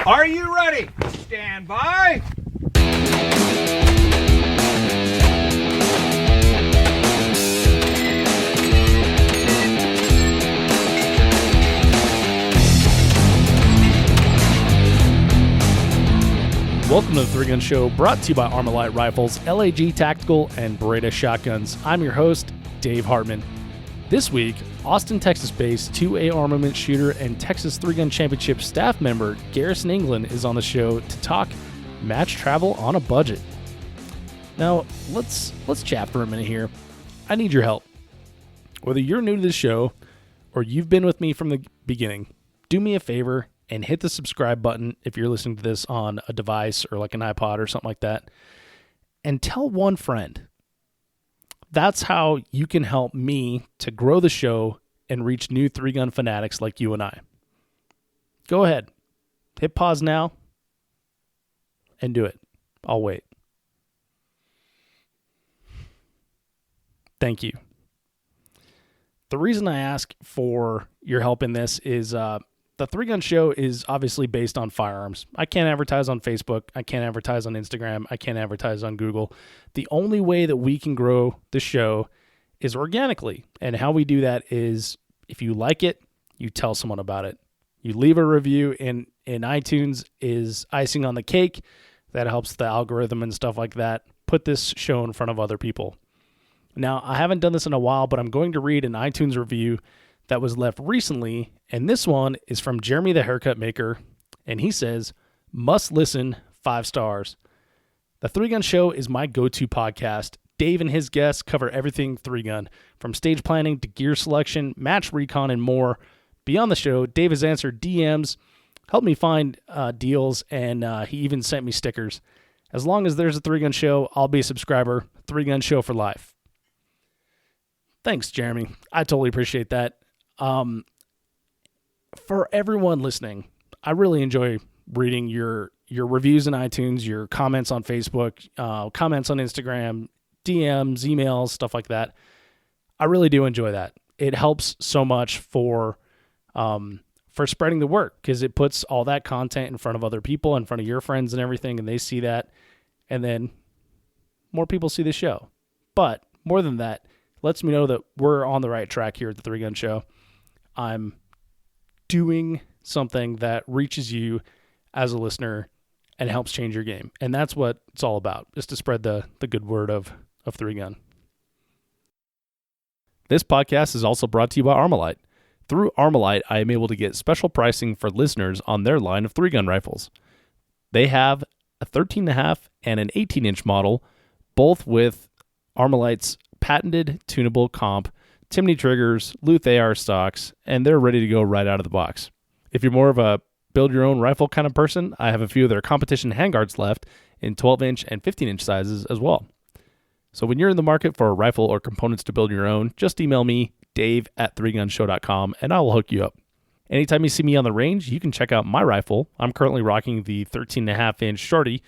Are you ready? Stand by. Welcome to the Three Gun Show, brought to you by Armalite Rifles, LAG Tactical, and Breda Shotguns. I'm your host, Dave Hartman. This week, Austin, Texas-based 2A armament shooter and Texas Three Gun Championship staff member Garrison England is on the show to talk match travel on a budget. Now, let's chat for a minute here. I need your help. Whether you're new to this show or you've been with me from the beginning, do me a favor and hit the subscribe button if you're listening to this on a device or like an iPod or something like that. And tell one friend. That's how you can help me to grow the show and reach new three-gun fanatics like you and I. Go ahead. Hit pause now and do it. I'll wait. Thank you. The reason I ask for your help in this is the Three Gun Show is obviously based on firearms. I can't advertise on Facebook. I can't advertise on Instagram. I can't advertise on Google. The only way that we can grow the show is organically. And how we do that is if you like it, you tell someone about it. You leave a review in iTunes is icing on the cake. That helps the algorithm and stuff like that. Put this show in front of other people. Now, I haven't done this in a while, but I'm going to read an iTunes review that was left recently, and this one is from Jeremy the Haircut Maker, and he says, must listen, 5 stars. The Three Gun Show is my go-to podcast. Dave and his guests cover everything three gun, from stage planning to gear selection, match recon, and more. Beyond the show, Dave has answered DMs, helped me find deals, and he even sent me stickers. As long as there's a Three Gun Show, I'll be a subscriber. Three Gun Show for life. Thanks, Jeremy. I totally appreciate that. For everyone listening, I really enjoy reading your reviews in iTunes, your comments on Facebook, comments on Instagram, DMs, emails, stuff like that. I really do enjoy that. It helps so much for spreading the work because it puts all that content in front of other people, in front of your friends and everything, and they see that, and then more people see the show. But more than that, lets me know that we're on the right track here at the Three Gun Show. I'm doing something that reaches you as a listener and helps change your game. And that's what it's all about, is to spread the good word of Three Gun. This podcast is also brought to you by Armalite. Through Armalite, I am able to get special pricing for listeners on their line of 3-gun rifles. They have a 13.5 and an 18-inch model, both with Armalite's patented tunable comp, Timney triggers, Luth AR stocks, and they're ready to go right out of the box. If you're more of a build-your-own rifle kind of person, I have a few of their competition handguards left in 12-inch and 15-inch sizes as well. So when you're in the market for a rifle or components to build your own, just email me, dave@threegunshow.com, and I will hook you up. Anytime you see me on the range, you can check out my rifle. I'm currently rocking the 13.5-inch Shorty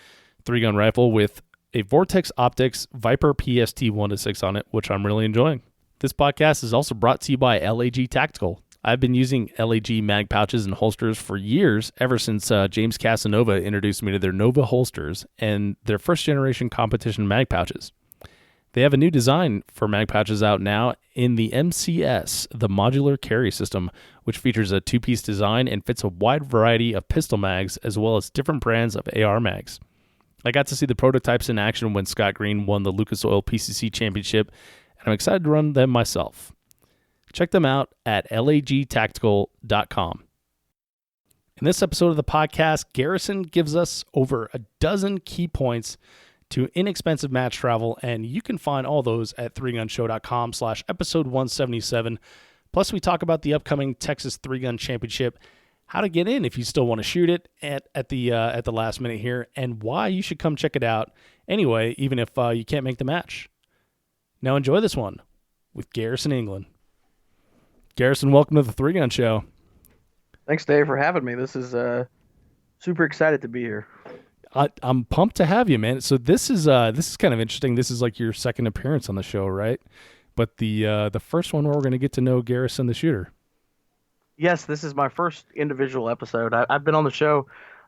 3-gun rifle with a Vortex Optics Viper PST 1-6 on it, which I'm really enjoying. This podcast is also brought to you by LAG Tactical. I've been using LAG mag pouches and holsters for years, ever since James Casanova introduced me to their Nova holsters and their first-generation competition mag pouches. They have a new design for mag pouches out now in the MCS, the modular carry system, which features a two-piece design and fits a wide variety of pistol mags as well as different brands of AR mags. I got to see the prototypes in action when Scott Green won the Lucas Oil PCC Championship, and I'm excited to run them myself. Check them out at lagtactical.com. In this episode of the podcast, Garrison gives us over a dozen key points to inexpensive match travel, and you can find all those at 3gunshow.com/episode 177. Plus, we talk about the upcoming Texas Three Gun Championship, how to get in if you still want to shoot it at the last minute here, and why you should come check it out anyway, even if you can't make the match. Now enjoy this one with Garrison England. Garrison, welcome to the Three Gun Show. Thanks, Dave, for having me. This is super excited to be here. I'm pumped to have you, man. So this is kind of interesting. This is like your second appearance on the show, right? But the first one where we're going to get to know Garrison the shooter. Yes, this is my first individual episode. I've been on the show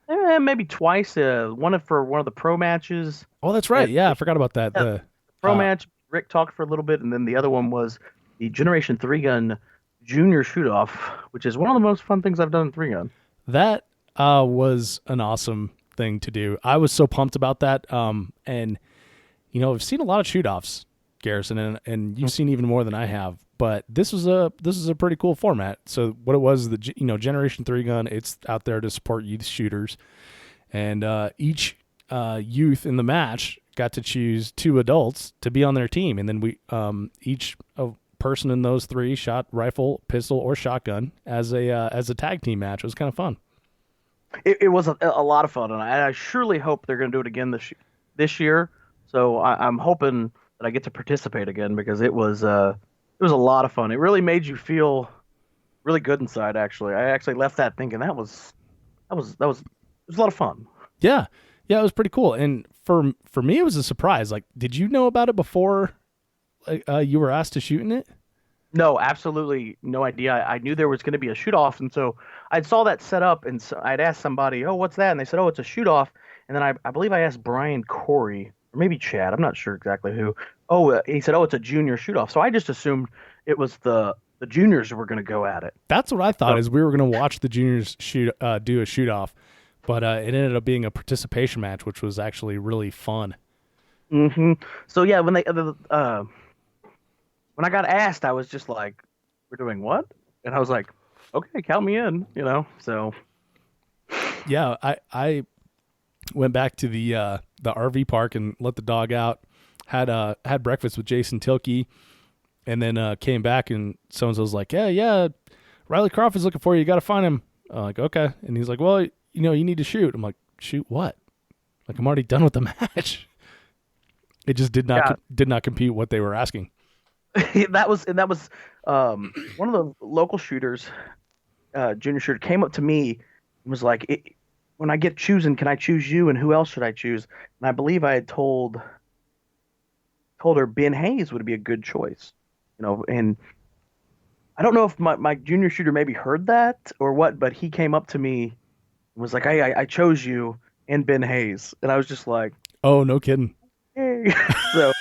maybe twice. One for one of the pro matches, Oh, that's right. and Yeah, I forgot about that. yeah, The pro match. Rick talked for a little bit, and then the other one was the Generation Three Gun Junior Shootoff, which is one of the most fun things I've done in three gun. That was an awesome thing to do. I was so pumped about that. And I've seen a lot of shoot offs, Garrison, and you've seen even more than I have. But this is a pretty cool format. So what it was, Generation Three Gun, it's out there to support youth shooters, and each youth in the match got to choose two adults to be on their team, and then each person in those three shot rifle, pistol, or shotgun as a tag team match. It was kind of fun. It was a lot of fun, and I surely hope they're going to do it again this year. So I'm hoping that I get to participate again because it was a lot of fun. It really made you feel really good inside. Actually, I actually left that thinking that was it was a lot of fun. Yeah, yeah, it was pretty cool. And for me, it was a surprise. Like, did you know about it before you were asked to shoot in it? No, absolutely no idea. I knew there was going to be a shoot off, and so I saw that set up, and so I'd asked somebody, "Oh, what's that?" And they said, "Oh, it's a shoot off." And then I believe I asked Brian Corey or maybe Chad. I'm not sure exactly who. Oh, he said, "Oh, it's a junior shoot off." So I just assumed it was the juniors who were going to go at it. That's what I thought. So, Is we were going to watch the juniors do a shoot off, but it ended up being a participation match, which was actually really fun. hmm so yeah, when I got asked, I was just like, "We're doing what?" And I was like, "Okay, count me in." So Yeah, I went back to the RV park and let the dog out. Had breakfast with Jason Tilkey, and then came back and so and so was like, yeah, Riley Croft is looking for you. You got to find him. I'm like, okay, and he's like, well, you need to shoot. I'm like, shoot what? Like, I'm already done with the match. It just yeah, did not compete what they were asking. that was one of the local shooters, junior shooter, came up to me and was like, "When I get choosing, can I choose you? And who else should I choose?" And I believe I had told her Ben Hayes would be a good choice. And I don't know if my junior shooter maybe heard that or what, but he came up to me and was like, I chose you and Ben Hayes. And I was just like, Oh, no kidding. hey. So,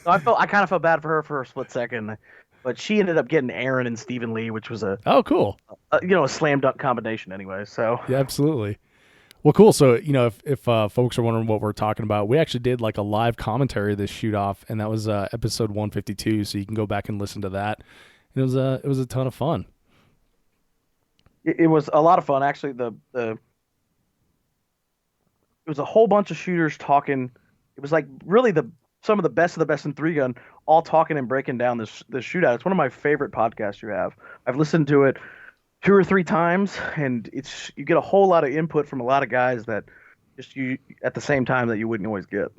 I kind of felt bad for her for a split second, but she ended up getting Aaron and Stephen Lee, which was Oh, cool. a slam dunk combination anyway. So Yeah, absolutely. Well, cool. So, if folks are wondering what we're talking about, we actually did like a live commentary of this shoot off, and that was episode 152. So you can go back and listen to that. And it was a ton of fun. it was a lot of fun. Actually, the it was a whole bunch of shooters talking. It was like really the some of the best in three gun, all talking and breaking down this shootout. It's one of my favorite podcasts you have. I've listened to it two or three times, and it's you get a whole lot of input from a lot of guys that just you at the same time that you wouldn't always get.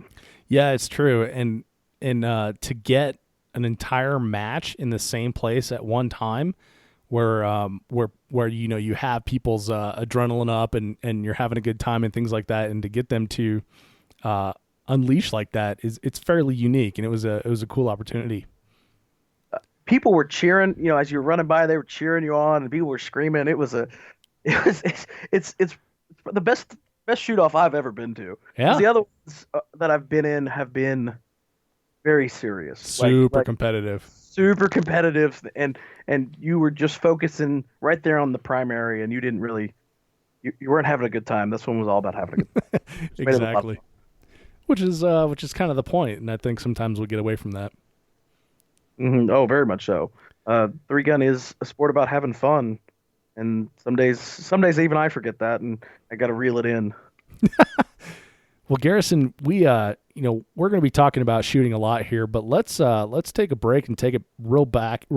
Yeah, it's true. And to get an entire match in the same place at one time, where you have people's adrenaline up and you're having a good time and things like that, and to get them to unleash like that it's fairly unique, and it was a cool opportunity. People were cheering, as you were running by, they were cheering you on, and people were screaming. It was, it's the best shoot off I've ever been to. Because Yeah, the other ones that I've been in have been very serious, super competitive. super competitive, and you were just focusing right there on the primary, and you didn't really, you weren't having a good time. This one was all about having a good time. Just made it a lot of Exactly. Which is kind of the point, and I think sometimes we'll get away from that. fun. Oh, very much so. Three gun is a sport about having fun, and some days even I forget that, and I got to reel it in. Well, Garrison, we're going to be talking about shooting a lot here, but let's take a break and take it real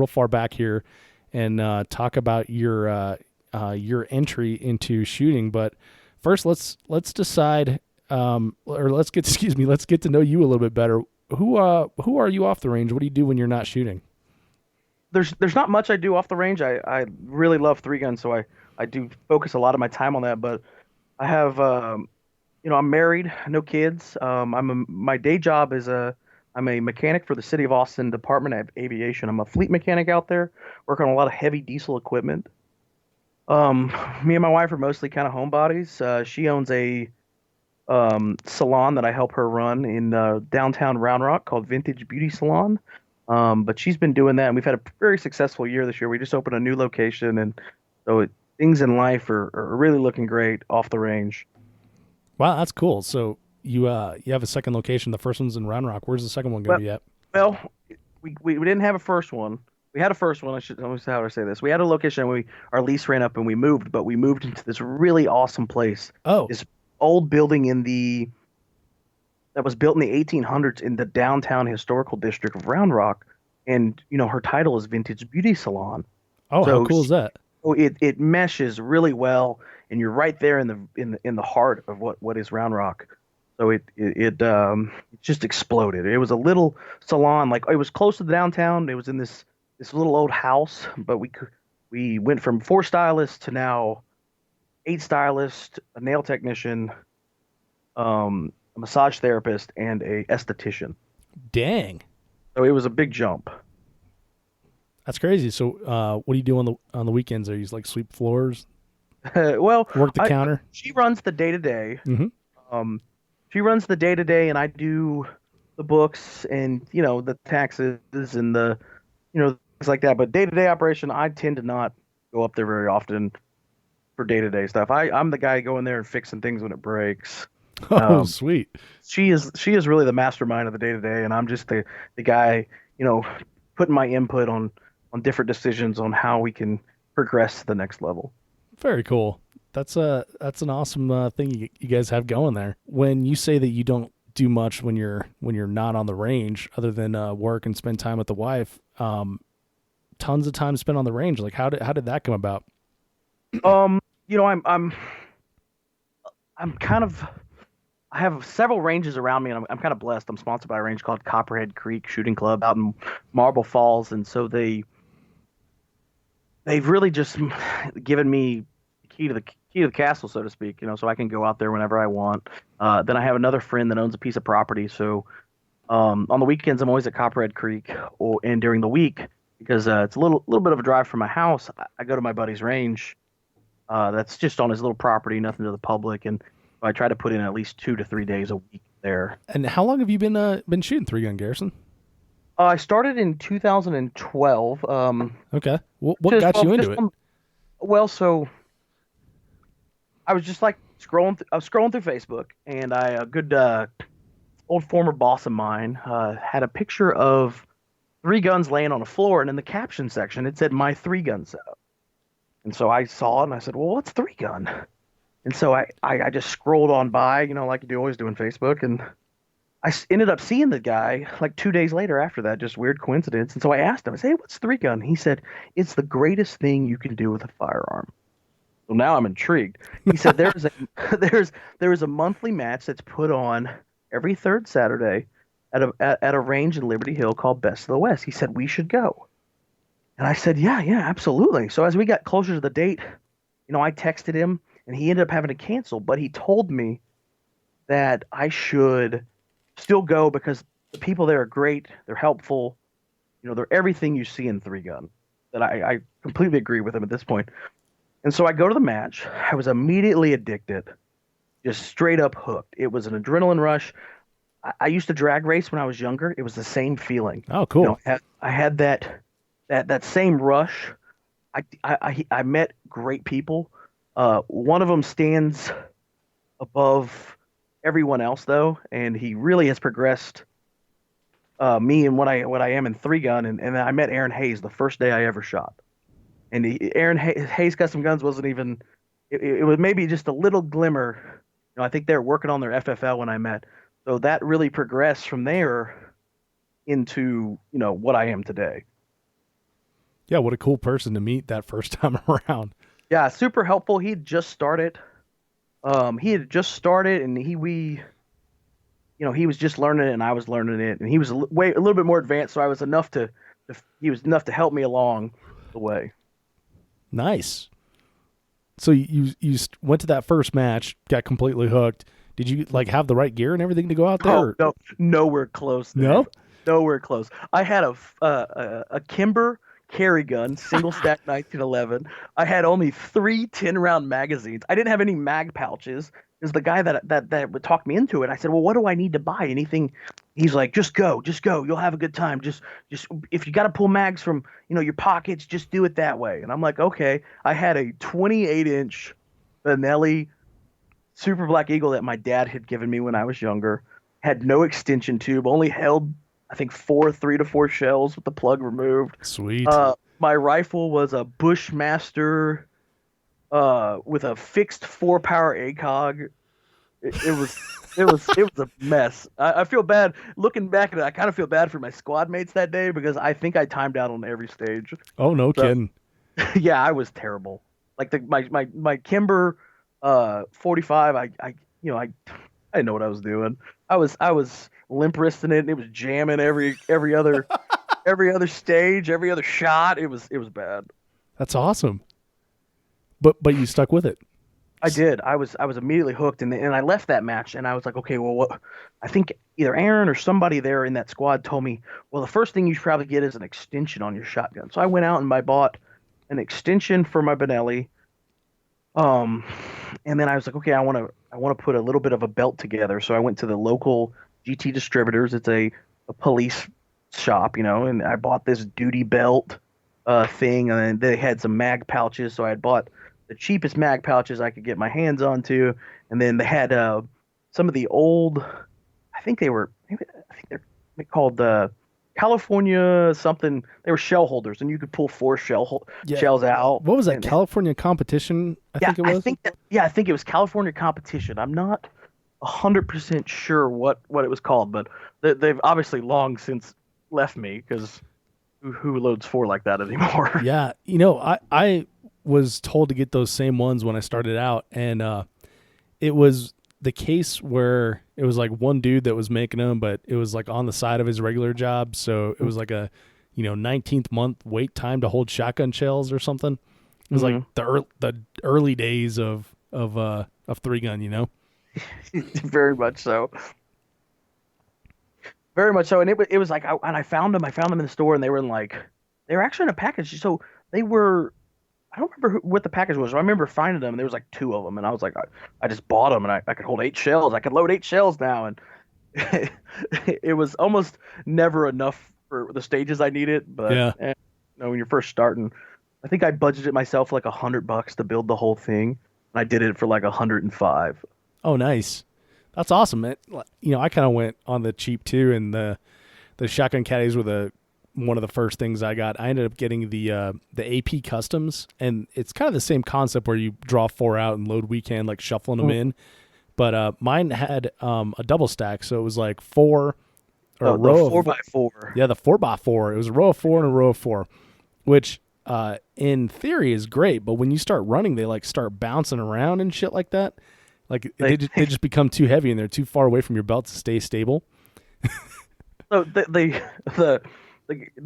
far back here, and talk about your entry into shooting. But first, let's decide, or let's get to know you a little bit better. Who are you off the range? What do you do when you're not shooting? There's not much I do off the range. I really love three guns, so I do focus a lot of my time on that. But I have I'm married, no kids. My day job is I'm a mechanic for the City of Austin Department of Aviation. I'm a fleet mechanic out there, work on a lot of heavy diesel equipment. Um, Me and my wife are mostly kind of homebodies. She owns a salon that I help her run in downtown Round Rock called Vintage Beauty Salon. But she's been doing that, and we've had a very successful year this year. We just opened a new location, and so things in life are really looking great off the range. Wow, that's cool. So you have a second location. The first one's in Round Rock. Where's the second one going Well, to be at? well, we didn't have a first one. We had a first one. Let me see how to say this. We had a location, and our lease ran up, and we moved, but we moved into this really awesome place. Oh, This old building that was built in the 1800s in the downtown historical district of Round Rock, and her title is Vintage Beauty Salon. oh, how So cool is that? it meshes really well, and you're right there in the heart of what is Round Rock. So it just exploded. It was a little salon, like it was close to the downtown. It was in this little old house, but we went from 4 stylists to now 8 stylists, a nail technician, a massage therapist, and a esthetician. Dang, So it was a big jump. that's crazy. So, what do you do on the weekends? Are you like sweep floors, Well, work the I, counter? she runs the day to day. Mm-hmm. Um, she runs the day to day, and I do the books and the taxes and the things like that. But day to day operation, I tend to not go up there very often for day to day stuff. I'm the guy going there and fixing things when it breaks. Oh, Um, sweet. she is really the mastermind of the day to day, and I'm just the guy, putting my input on different decisions on how we can progress to the next level. Very cool. That's an awesome thing you guys have going there. When you say that you don't do much when you're not on the range, other than work and spend time with the wife, tons of time spent on the range. Like how did that come about? Um, I'm kind of I have several ranges around me, and I'm kind of blessed. I'm sponsored by a range called Copperhead Creek Shooting Club out in Marble Falls, and so they've really just given me the key to the castle, so to speak. So I can go out there whenever I want. Then I have another friend that owns a piece of property, so on the weekends I'm always at Copperhead Creek, and during the week because it's a little bit of a drive from my house. I go to my buddy's range. That's just on his little property, nothing to the public, and I try to put in at least 2 to 3 days a week there. And how long have you been shooting three gun, Garrison? I started in 2012. Okay. What got you into it? Well, so I was just like I was scrolling through Facebook, and a good old former boss of mine had a picture of three guns laying on a floor, and in the caption section it said "My three gun setup." And so I saw it, and I said, "Well, what's three gun?" And so I just scrolled on by, like you do always do on Facebook, and ended up seeing the guy like 2 days later after that, just weird coincidence. And so I asked him, I said, "Hey, what's three gun?" He said, "It's the greatest thing you can do with a firearm." Well, now I'm intrigued. He said there is a monthly match that's put on every third Saturday at a range in Liberty Hill called Best of the West. He said we should go. And I said, yeah, absolutely. So as we got closer to the date, I texted him, and he ended up having to cancel, but he told me that I should still go because the people there are great. They're helpful. They're everything you see in three gun. That I completely agree with him at this point. And so I go to the match. I was immediately addicted, just straight up hooked. It was an adrenaline rush. I used to drag race when I was younger. It was the same feeling. Oh, cool. I had that same rush. I met great people. One of them stands above everyone else though, and he really has progressed me and what I am in three gun. And I met Aaron Hayes the first day I ever shot. And Aaron Hayes Custom Guns wasn't even. It was maybe just a little glimmer. I think they were working on their FFL when I met. So that really progressed from there into what I am today. Yeah, what a cool person to meet that first time around. Yeah, super helpful. He had just started. And he was just learning it, and I was learning it, and he was a little bit more advanced. So I was enough he was enough to help me along the way. Nice. So you went to that first match, got completely hooked. Did you like have the right gear and everything to go out there? Oh, no, nowhere close. There. No? Nowhere close. I had a Kimber carry gun, single stack 1911. I had only 3 10-round magazines. I didn't have any mag pouches. Is the guy that would talk me into it. I said, "Well, what do I need to buy? Anything?" He's like, just go. You'll have a good time. Just if you got to pull mags from, your pockets, just do it that way." And I'm like, "Okay." I had a 28-inch Benelli Super Black Eagle that my dad had given me when I was younger. Had no extension tube, only held, I think, 3 to 4 shells with the plug removed. Sweet. My rifle was a Bushmaster with a fixed 4-power ACOG. It was a mess. I feel bad looking back at it. I kind of feel bad for my squad mates that day because I think I timed out on every stage. Oh, no kidding. Yeah, I was terrible. Like my Kimber 45, I didn't know what I was doing. I was limp wristing it, and it was jamming every other every other stage, every other shot. It was bad. That's awesome. But you stuck with it. I did. I was immediately hooked, and I left that match, and I was like, okay, well, what? I think either Aaron or somebody there in that squad told me, well, the first thing you should probably get is an extension on your shotgun. So I went out and I bought an extension for my Benelli. And then I was like, okay, I want to put a little bit of a belt together. So I went to the local GT distributors. It's a police shop, and I bought this duty belt thing, and then they had some mag pouches. So I had bought the cheapest mag pouches I could get my hands onto, and then they had some of the old, I think they're called California something. They were shell holders, and you could pull 4 shells out. What was that? California Competition? I think it was. I think it was California Competition. I'm not 100% sure what it was called, but they've obviously long since left me because who loads 4 like that anymore? Yeah, I was told to get those same ones when I started out, and it was the case where it was like one dude that was making them, but it was like on the side of his regular job, so it was like a 19th month wait time to hold shotgun shells or something. It was like the early days of 3-gun, Very much so. Very much so, and it was like I found them in the store, and they were actually in a package. So they were, I don't remember what the package was. I remember finding them, and there was like 2 of them, and I was like, I just bought them, and I could hold 8 shells. I could load 8 shells now, and it was almost never enough for the stages I needed. But yeah, when you're first starting, I think I budgeted myself like $100 to build the whole thing, and I did it for like 105. Oh, nice. That's awesome, man. I kind of went on the cheap too, and the shotgun caddies were one of the first things I got. I ended up getting the AP customs, and it's kind of the same concept where you draw 4 out and load weekend, like shuffling them in. But mine had a double stack, so it was like 4 or a row 4x4. Yeah, the 4x4. It was a row of 4 and a row of 4, which in theory is great, but when you start running, they like start bouncing around and shit like that. Like they just become too heavy, and they're too far away from your belt to stay stable. So the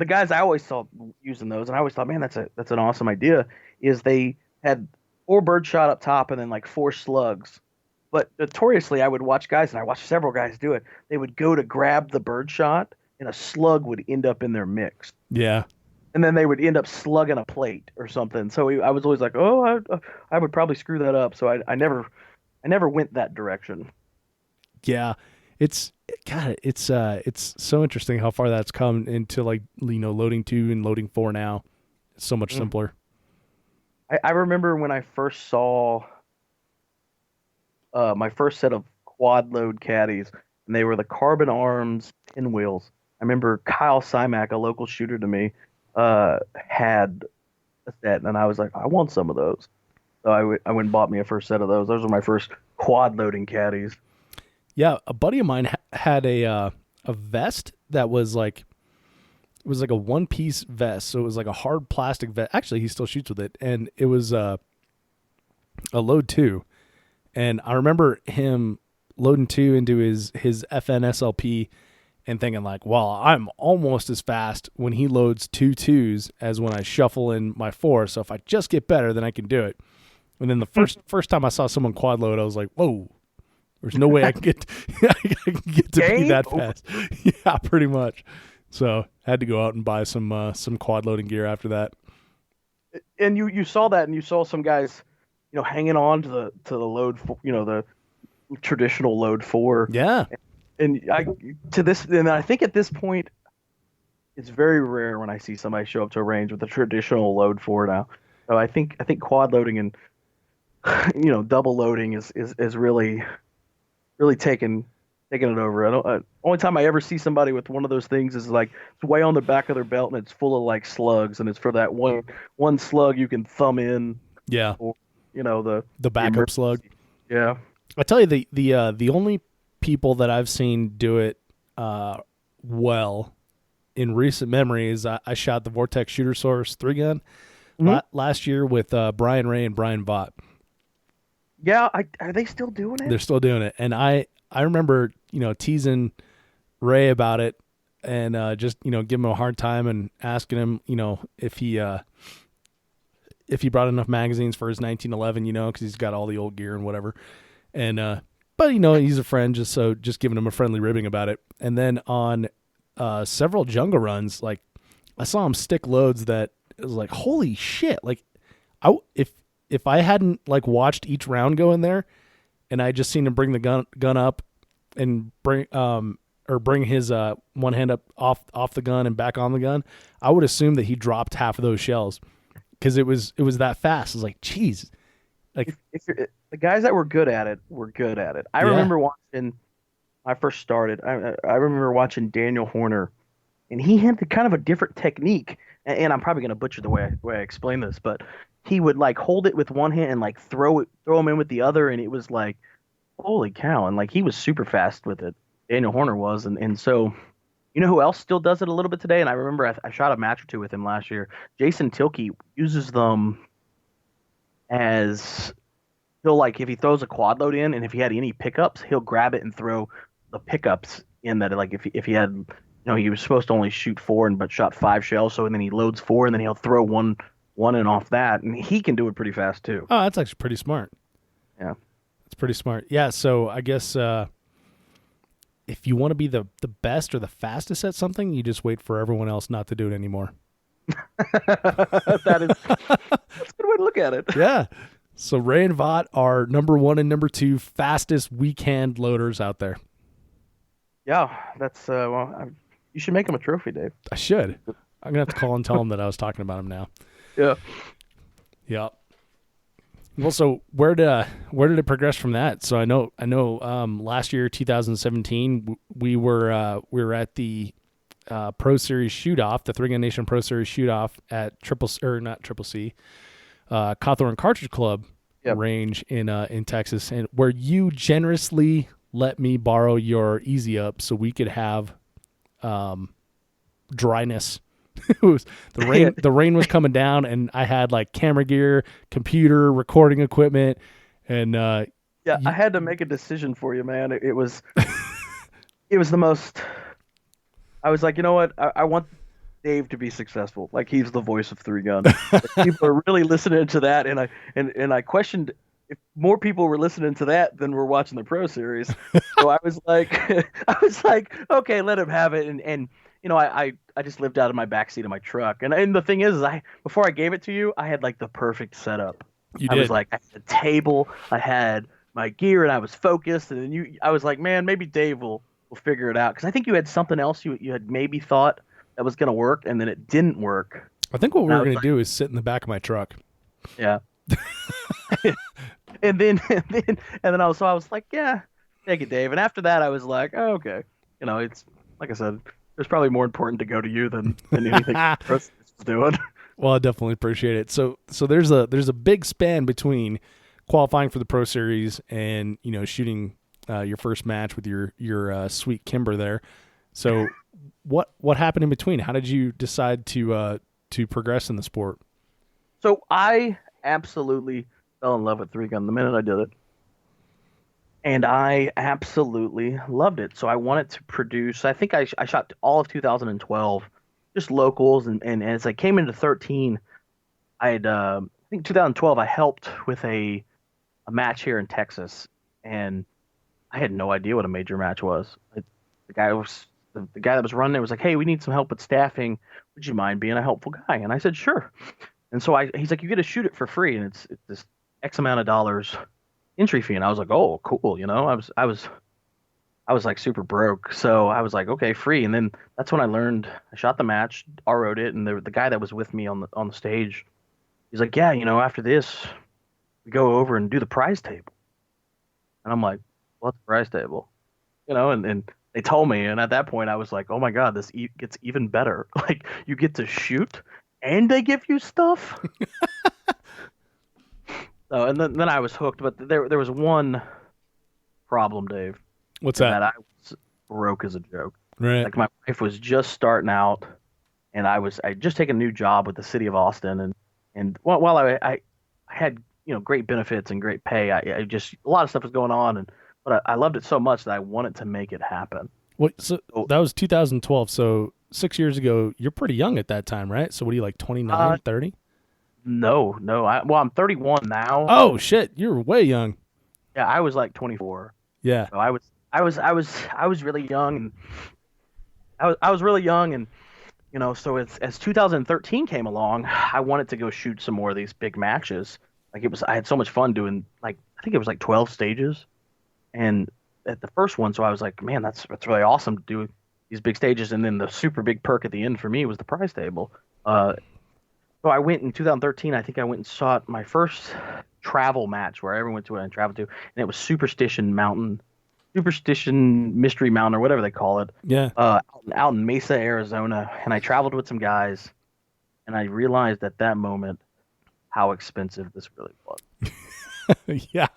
guys I always saw using those, and I always thought, man, that's an awesome idea. Is they had 4 birdshot up top and then like 4 slugs. But notoriously, I would watch guys, and I watched several guys do it. They would go to grab the birdshot, and a slug would end up in their mix. Yeah. And then they would end up slugging a plate or something. So I was always like, oh, I would probably screw that up. So I never went that direction. Yeah. It's so interesting how far that's come into like, loading 2 and loading 4 now. It's so much simpler. I remember when I first saw my first set of quad load caddies, and they were the Carbon Arms pinwheels. I remember Kyle Simak, a local shooter to me, had a set, and I was like, I want some of those. So I went and bought me a first set of those. Those were my first quad loading caddies. Yeah, a buddy of mine had a vest that was like, it was like a one-piece vest. So it was like a hard plastic vest. Actually, he still shoots with it, and it was a load 2. And I remember him loading 2 into his FN SLP and thinking like, well, I'm almost as fast when he loads 2 2s as when I shuffle in my 4. So if I just get better, then I can do it. And then the first time I saw someone quad load, I was like, whoa, there's no way I can get to be that fast. Yeah, pretty much. So had to go out and buy some quad loading gear after that. And you saw that, and you saw some guys, hanging on to the load, the traditional load 4. Yeah. And I think at this point, it's very rare when I see somebody show up to a range with a traditional load 4 now. So I think quad loading and double loading is really taking it over. I don't. Only time I ever see somebody with one of those things is like it's way on the back of their belt and it's full of like slugs, and it's for that one slug you can thumb in. Yeah. Or, the backup slug. Yeah. I tell you, the only people that I've seen do it well in recent memory is I shot the Vortex Shooter Source 3-gun last year with Brian Ray and Brian Vaught. Yeah, are they still doing it? They're still doing it, and I remember teasing Ray about it and just give him a hard time and asking him if he brought enough magazines for his 1911 because he's got all the old gear and whatever, and but he's a friend, just giving him a friendly ribbing about it. And then on several jungle runs, like I saw him stick loads that it was like, holy shit, like if I hadn't like watched each round go in there and I just seen him bring the gun up and bring his one hand up off the gun and back on the gun, I would assume that he dropped half of those shells because it was that fast. It was like, geez, like if the guys that were good at it were good at it. I remember watching when I first started. I remember watching Daniel Horner, and he had kind of a different technique. And I'm probably going to butcher the way I explain this, but he would like hold it with one hand and like throw him in with the other, and it was like, holy cow! And like he was super fast with it. Daniel Horner was, and so who else still does it a little bit today? And I remember I shot a match or two with him last year. Jason Tilkey uses them as he'll like if he throws a quad load in, and if he had any pickups, he'll grab it and throw the pickups in that. Like if he had he was supposed to only shoot 4 but shot 5 shells, so and then he loads 4 and then he'll throw one in off that, and he can do it pretty fast too. Oh, that's actually pretty smart. Yeah, it's pretty smart. Yeah, so I guess if you want to be the best or the fastest at something, you just wait for everyone else not to do it anymore. That's a good way to look at it. Yeah. So Ray and Vaught are number 1 and number 2 fastest weekend loaders out there. Yeah, that's you should make him a trophy, Dave. I should. I'm gonna have to call and tell him that I was talking about him now. Yeah. Yeah. Well, so where did it progress from that? So I know. Last year, 2017, we were at the Pro Series Shootoff, the 3-Gun Nation Pro Series Shootoff at Cawthorn Cartridge Club range in Texas, and where you generously let me borrow your Easy Up so we could have dryness. It was the rain was coming down, and I had like camera gear, computer, recording equipment, and I had to make a decision for you, man. It was the most. I was like, you know what? I want Dave to be successful. Like he's the voice of 3-Gun. People are really listening to that, and I questioned if more people were listening to that than were watching the Pro Series. So I was like, okay, let him have it, and. I just lived out of my backseat of my truck. And the thing is before I gave it to you, I had like the perfect setup. I was like, I had a table, I had my gear, and I was focused. And then I was like, man, maybe Dave will figure it out. Because I think you had something else you had maybe thought that was going to work, and then it didn't work. I think what we were going to do is sit in the back of my truck. Yeah. and then I was like, yeah, take it, Dave. And after that, I was like, oh, okay. It's like I said, it's probably more important to go to you than anything Chris is doing. Well, I definitely appreciate it. So there's a big span between qualifying for the Pro Series and shooting your first match with your sweet Kimber there. So what happened in between? How did you decide to progress in the sport? So I absolutely fell in love with 3-Gun the minute I did it. And I absolutely loved it. So I wanted to produce. I think I shot all of 2012, just locals. And as I came into 13, I think 2012, I helped with a match here in Texas. And I had no idea what a major match was. The guy was the guy that was running it was like, "Hey, we need some help with staffing. Would you mind being a helpful guy?" And I said, "Sure." And so he's like, "You get to shoot it for free, and it's this X amount of dollars entry fee." And I was like, "Oh, cool." I was like super broke, so I was like, "Okay, free." And then that's when I learned. I shot the match, RO'd it, and the guy that was with me on the stage, he's like, "Yeah, after this, we go over and do the prize table." And I'm like, "What's the prize table?" And they told me, and at that point I was like, "Oh my God, this gets even better." Like you get to shoot and they give you stuff. So and then I was hooked, but there was one problem, Dave, What's and that? that I was broke as a joke. Right. Like my wife was just starting out, and I just taken a new job with the city of Austin, and while I had great benefits and great pay, I just a lot of stuff was going on, but I loved it so much that I wanted to make it happen. What? So So, that was 2012. So 6 years ago, you're pretty young at that time, right? So what are you like, 29, uh, 30? no, no, I'm 31 now. Oh shit, you're way young. Yeah, I was like 24. Yeah. So I was really young, and I was really young, and so as 2013 came along, I wanted to go shoot some more of these big matches. Like I had so much fun doing, like, I think it was like 12 stages, and at the first one, so I was like, man, that's really awesome to do these big stages, and then the super big perk at the end for me was the prize table. Uh, so I went in 2013. I think I went and sought my first travel match where I ever went to and traveled to, and it was Superstition Mystery Mountain, or whatever they call it, Yeah. out in Mesa, Arizona. And I traveled with some guys, and I realized at that moment how expensive this really was. Yeah.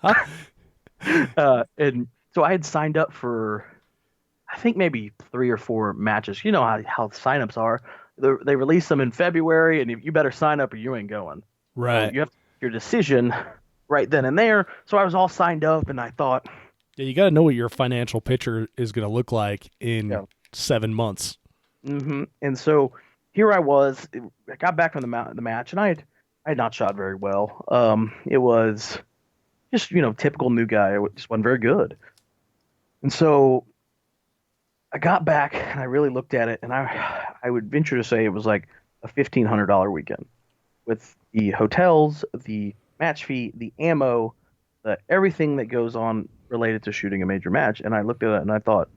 And so I had signed up for, I think, maybe 3 or 4 matches. You know how signups are. They release them in February, and you better sign up or you ain't going. So Right. you have to make your decision right then and there. So I was all signed up, and I thought, Yeah, you got to know what your financial picture is going to look like in yeah. 7 months. And so here I was. I got back from the match, and I had not shot very well. It was just typical new guy. I just wasn't very good. And so I got back, and I really looked at it, and I would venture to say it was like a $1,500 weekend with the hotels, the match fee, the ammo, everything that goes on related to shooting a major match. And I looked at it and I thought,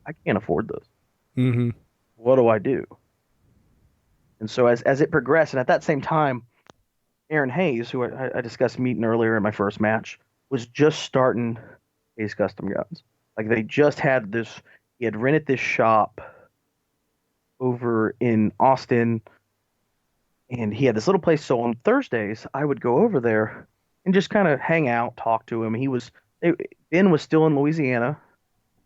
I can't afford this. Mm-hmm. What do I do? And so as it progressed, and at that same time, Aaron Hayes, who I discussed meeting earlier in my first match, was just starting Hayes Custom Guns. Like they just had this, he had rented this shop over in Austin, and he had this little place. So on Thursdays, I would go over there and just kind of hang out, talk to him. Ben was still in Louisiana,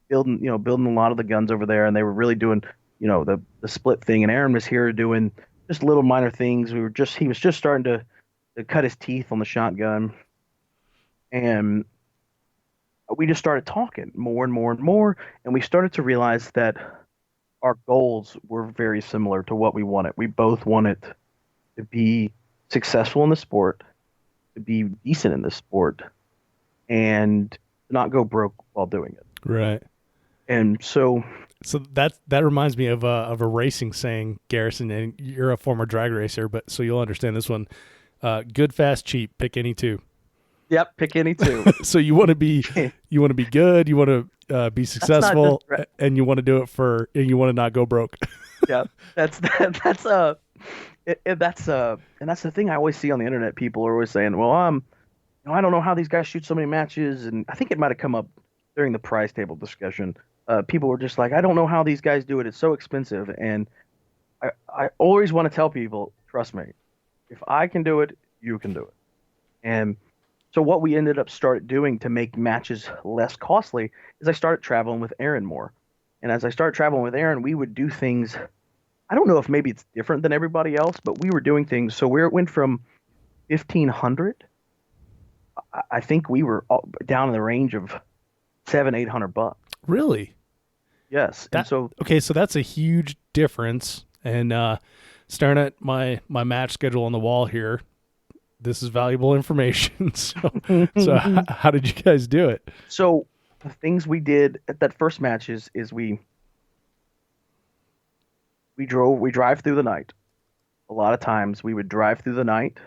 building a lot of the guns over there, and they were really doing, the split thing. And Aaron was here doing just little minor things. He was just starting to cut his teeth on the shotgun, and we just started talking more and more and more, and we started to realize that our goals were very similar to what we wanted. We both wanted to be successful in the sport, to be decent in the sport, and to not go broke while doing it. Right. And so that reminds me of a racing saying, Garrison, and you're a former drag racer, but so you'll understand this one. Good, fast, cheap. Pick any two. yep, pick any two. So you want to be good, you want to be successful, and you want to do it and you want to not go broke. Yeah, that's and that's the thing I always see on the internet. People are always saying, "Well, I don't know how these guys shoot so many matches," and I think it might have come up during the prize table discussion. People were just like, "I don't know how these guys do it. It's so expensive." And I always want to tell people, trust me, if I can do it, you can do it. And so what we ended up started doing to make matches less costly is I started traveling with Aaron more. And as I started traveling with Aaron, we would do things. I don't know if maybe it's different than everybody else, but we were doing things. So where it went from 1,500, I think we were down in the range of $700-800. Really? Yes. And so okay, so that's a huge difference. And staring at my match schedule on the wall here, this is valuable information. So how did you guys do it? So the things we did at that first match is we we drive through the night. A lot of times we would drive through the night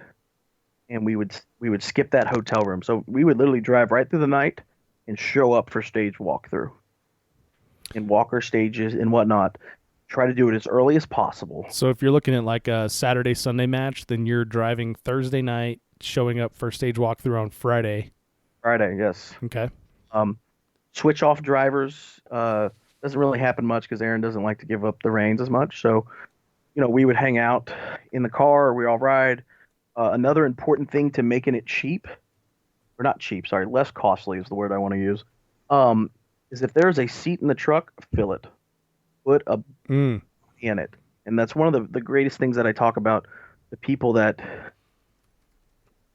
and we would skip that hotel room. So we would literally drive right through the night and show up for stage walkthrough and walk our stages and whatnot. Try to do it as early as possible. So if you're looking at like a Saturday, Sunday match, then you're driving Thursday night, showing up for stage walkthrough on Friday. Friday, yes. Okay. Switch off drivers doesn't really happen much because Aaron doesn't like to give up the reins as much. So, we would hang out in the car. We all ride. Another important thing to making it cheap, or not cheap, sorry, less costly is the word I want to use, is if there's a seat in the truck, fill it. Put a in it. And that's one of the greatest things that I talk about, the people that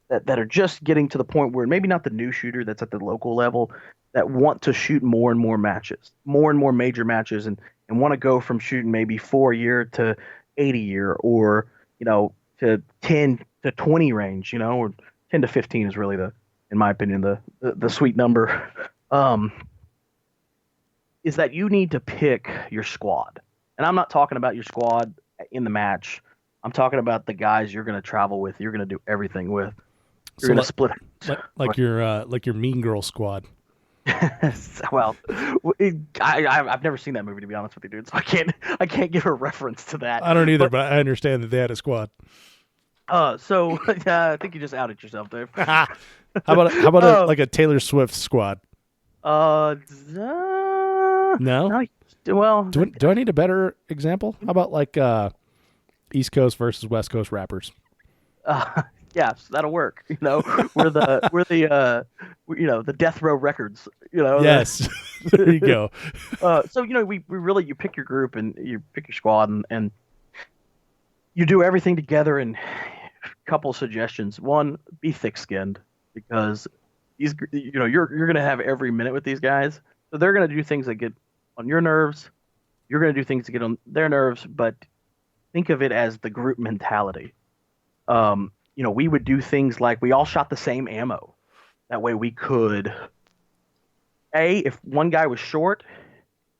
are just getting to the point where maybe not the new shooter that's at the local level, that want to shoot more and more matches, more and more major matches, and want to go from shooting maybe 4 a year to 8 a year, or, to 10 to 20 range, or 10 to 15 is really in my opinion, the sweet number. Is that you need to pick your squad. And I'm not talking about your squad in the match. I'm talking about the guys you're going to travel with, you're going to do everything with. You're going to split like your Mean Girl squad. Well, I've never seen that movie, to be honest with you, dude. So I can't give a reference to that. I don't either, but I understand that they had a squad. So I think you just outed yourself, Dave. How about like a Taylor Swift squad? No. Well, do I need a better example? How about like East Coast versus West Coast rappers? Yes, that'll work. We're the Death Row Records. Yes, there you go. So we really, you pick your group and you pick your squad and you do everything together. And a couple suggestions: one, be thick-skinned, because you're gonna have every minute with these guys, so they're gonna do things that get on your nerves. You're gonna do things to get on their nerves, but think of it as the group mentality. We would do things like we all shot the same ammo. That way we could, if one guy was short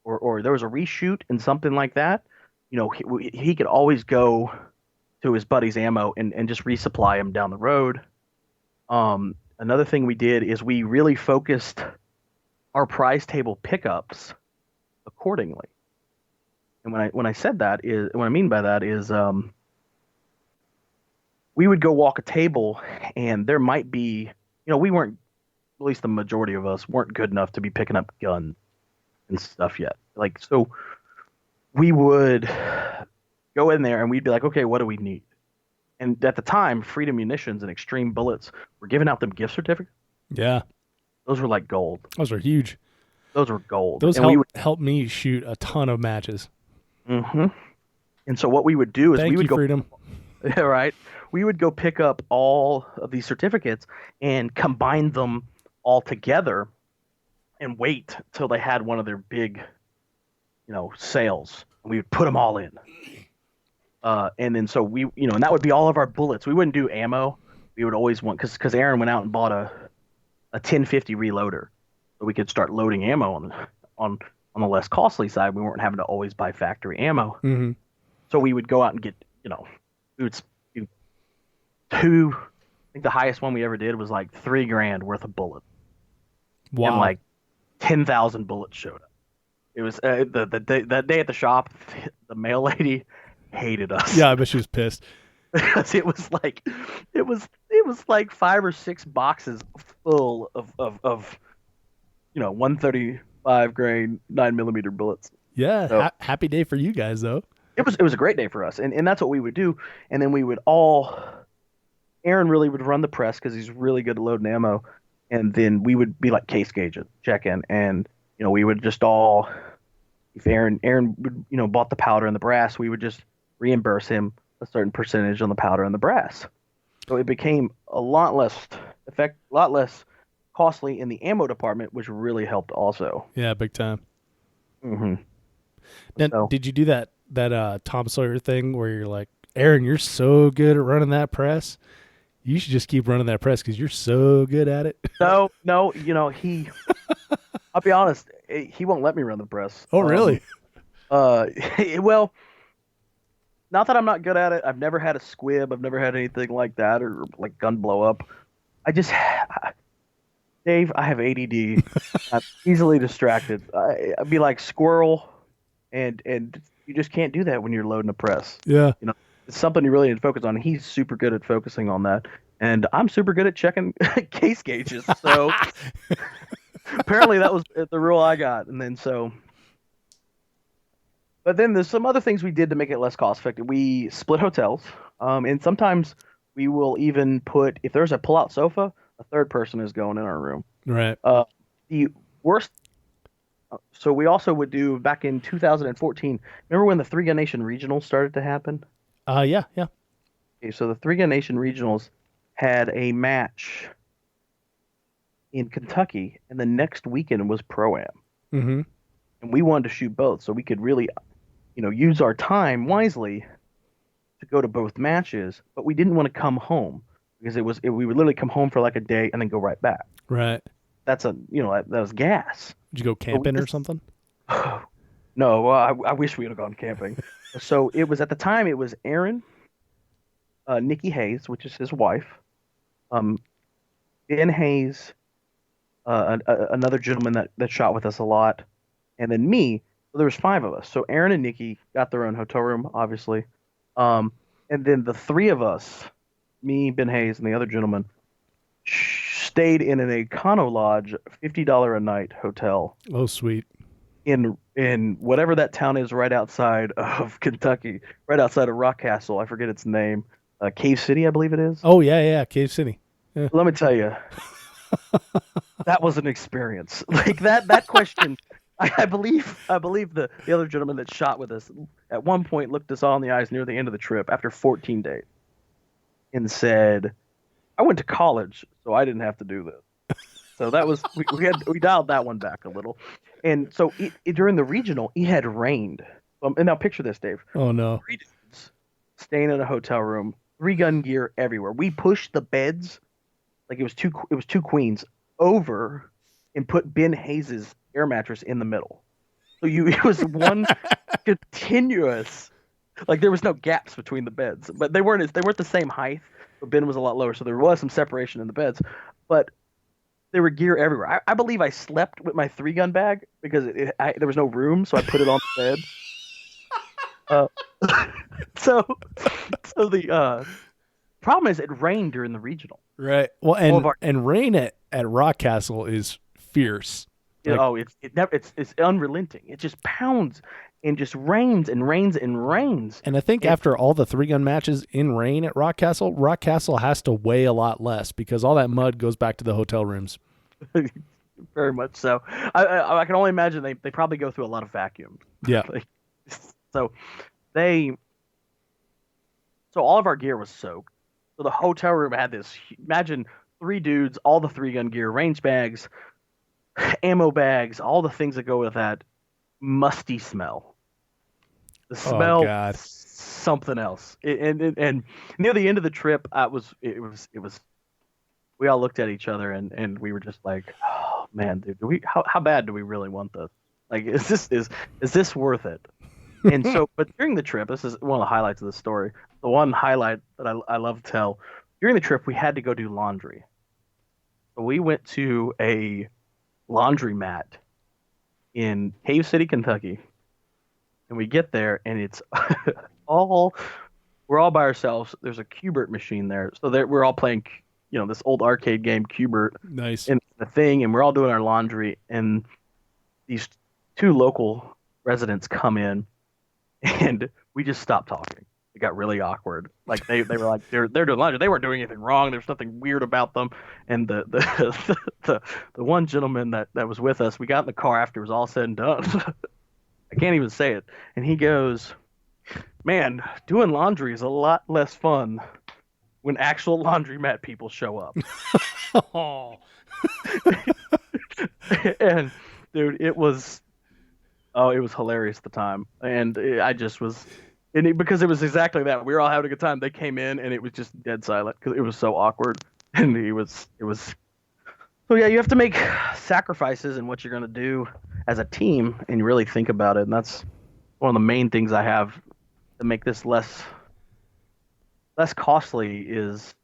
or there was a reshoot and something like that, he could always go to his buddy's ammo and just resupply him down the road. Another thing we did is we really focused our prize table pickups accordingly. And when I said that is, what I mean by that is, we would go walk a table and there might be, we weren't, at least the majority of us weren't good enough to be picking up guns and stuff yet. So we would go in there and we'd be like, okay, what do we need? And at the time, Freedom Munitions and Extreme Bullets were giving out them gift certificates. Yeah. Those were like gold. Those are huge. Those were gold. Those helped me shoot a ton of matches. Mm-hmm. And so what we would do is we would go, Freedom. Right? We would go pick up all of these certificates and combine them all together and wait till they had one of their big, sales. We would put them all in. And then so we, and that would be all of our bullets. We wouldn't do ammo. We would always want, because Aaron went out and bought a 1050 reloader, so we could start loading ammo on the less costly side. We weren't having to always buy factory ammo. Mm-hmm. So we would go out and get, we would do two. I think the highest one we ever did was like $3,000 worth of bullets. Wow. And like 10,000 bullets showed up. It was that day at the shop. The mail lady hated us. Yeah, I bet she was pissed. Because it was like 5 or 6 boxes full of 135 grain 9mm bullets. Yeah, So, happy day for you guys though. it was a great day for us, and that's what we would do. And then we would Aaron really would run the press because he's really good at loading ammo, and then we would be like case gauging, check in, and we would just all, if Aaron would bought the powder and the brass, we would just reimburse him a certain percentage on the powder and the brass. So it became a lot less costly in the ammo department, which really helped also. Yeah, big time. Mm-hmm. Now, did you do that Tom Sawyer thing where you're like, Aaron, you're so good at running that press, you should just keep running that press because you're so good at it? No, he. I'll be honest, he won't let me run the press. Oh, really? Well, not that I'm not good at it. I've never had a squib. I've never had anything like that or like gun blow up. I just, Dave, I have ADD. I'm easily distracted. I'd be like squirrel, and you just can't do that when you're loading a press. Yeah. You know, it's something you really need to focus on. He's super good at focusing on that, and I'm super good at checking case gauges. So apparently that was the rule I got, and then so. But then there's some other things we did to make it less cost effective. We split hotels, and sometimes we will even put if there's a pull-out sofa, a third person is going in our room. Right. The worst. So we also would do back in 2014. Remember when the Three Gun Nation regionals started to happen? Yeah. Yeah. Okay, so the Three Gun Nation regionals had a match in Kentucky, and the next weekend was Pro-Am. Mm-hmm. And we wanted to shoot both, so we could really, use our time wisely to go to both matches. But we didn't want to come home because we would literally come home for like a day and then go right back. Right. That's that was gas. Did you go camping or something? No, I wish we would have gone camping. So it was at the time it was Aaron, Nikki Hayes, which is his wife, Ben Hayes, another gentleman that shot with us a lot, and then me. So there was 5 of us. So Aaron and Nikki got their own hotel room, obviously, and then the 3 of us, me, Ben Hayes, and the other gentleman, stayed in an Econo Lodge, $50 a night hotel. Oh, sweet. In whatever that town is right outside of Kentucky, right outside of Rock Castle. I forget its name. Cave City, I believe it is. Oh, yeah, Cave City. Yeah. Let me tell you, that was an experience. Like that question, I believe the other gentleman that shot with us at one point looked us all in the eyes near the end of the trip after 14 days and said, I went to college, so I didn't have to do this. So that was we dialed that one back a little, and so during the regional, it had rained. And now picture this, Dave. Oh no! 3 dudes staying in a hotel room, 3-gun gear everywhere. We pushed the beds like it was two queens over, and put Ben Hayes's air mattress in the middle. So it was one continuous, like there was no gaps between the beds, but they weren't the same height. But Ben was a lot lower, so there was some separation in the beds, but there were gear everywhere. I believe I slept with my 3-gun bag because there was no room, so I put it on the bed. So the problem is it rained during the regional. Right. Well, and rain at Rock Castle is fierce. It's unrelenting. It just pounds and just rains and rains and rains. And I think after all the 3-gun matches in rain at Rock Castle has to weigh a lot less because all that mud goes back to the hotel rooms. Very much so. I can only imagine they probably go through a lot of vacuum. Yeah. So all of our gear was soaked. So the hotel room had this, imagine 3 dudes, all the 3-gun gear, range bags, ammo bags, all the things that go with that musty smell. The smell, something else. And near the end of the trip, it was. We all looked at each other and we were just like, oh man, dude, how bad do we really want this? Like, is this worth it? And so, but during the trip, this is one of the highlights of the story. The one highlight that I love to tell during the trip, we had to go do laundry. So we went to a laundromat in Cave City, Kentucky, and we get there and it's we're all by ourselves. There's a Q*bert machine there, so we're all playing, this old arcade game Q*bert. Nice. And the thing, and we're all doing our laundry, and these 2 local residents come in, and we just stopped talking. It got really awkward. Like they were like they're doing laundry. They weren't doing anything wrong. There's nothing weird about them. And the one gentleman that was with us, we got in the car after it was all said and done. I can't even say it. And he goes, "Man, doing laundry is a lot less fun when actual laundromat people show up." Oh. And dude, it was hilarious at the time, and I just was. Because it was exactly that. We were all having a good time. They came in, and it was just dead silent because it was so awkward. And it was. So yeah, you have to make sacrifices in what you're going to do as a team, and you really think about it. And that's one of the main things I have to make this less costly is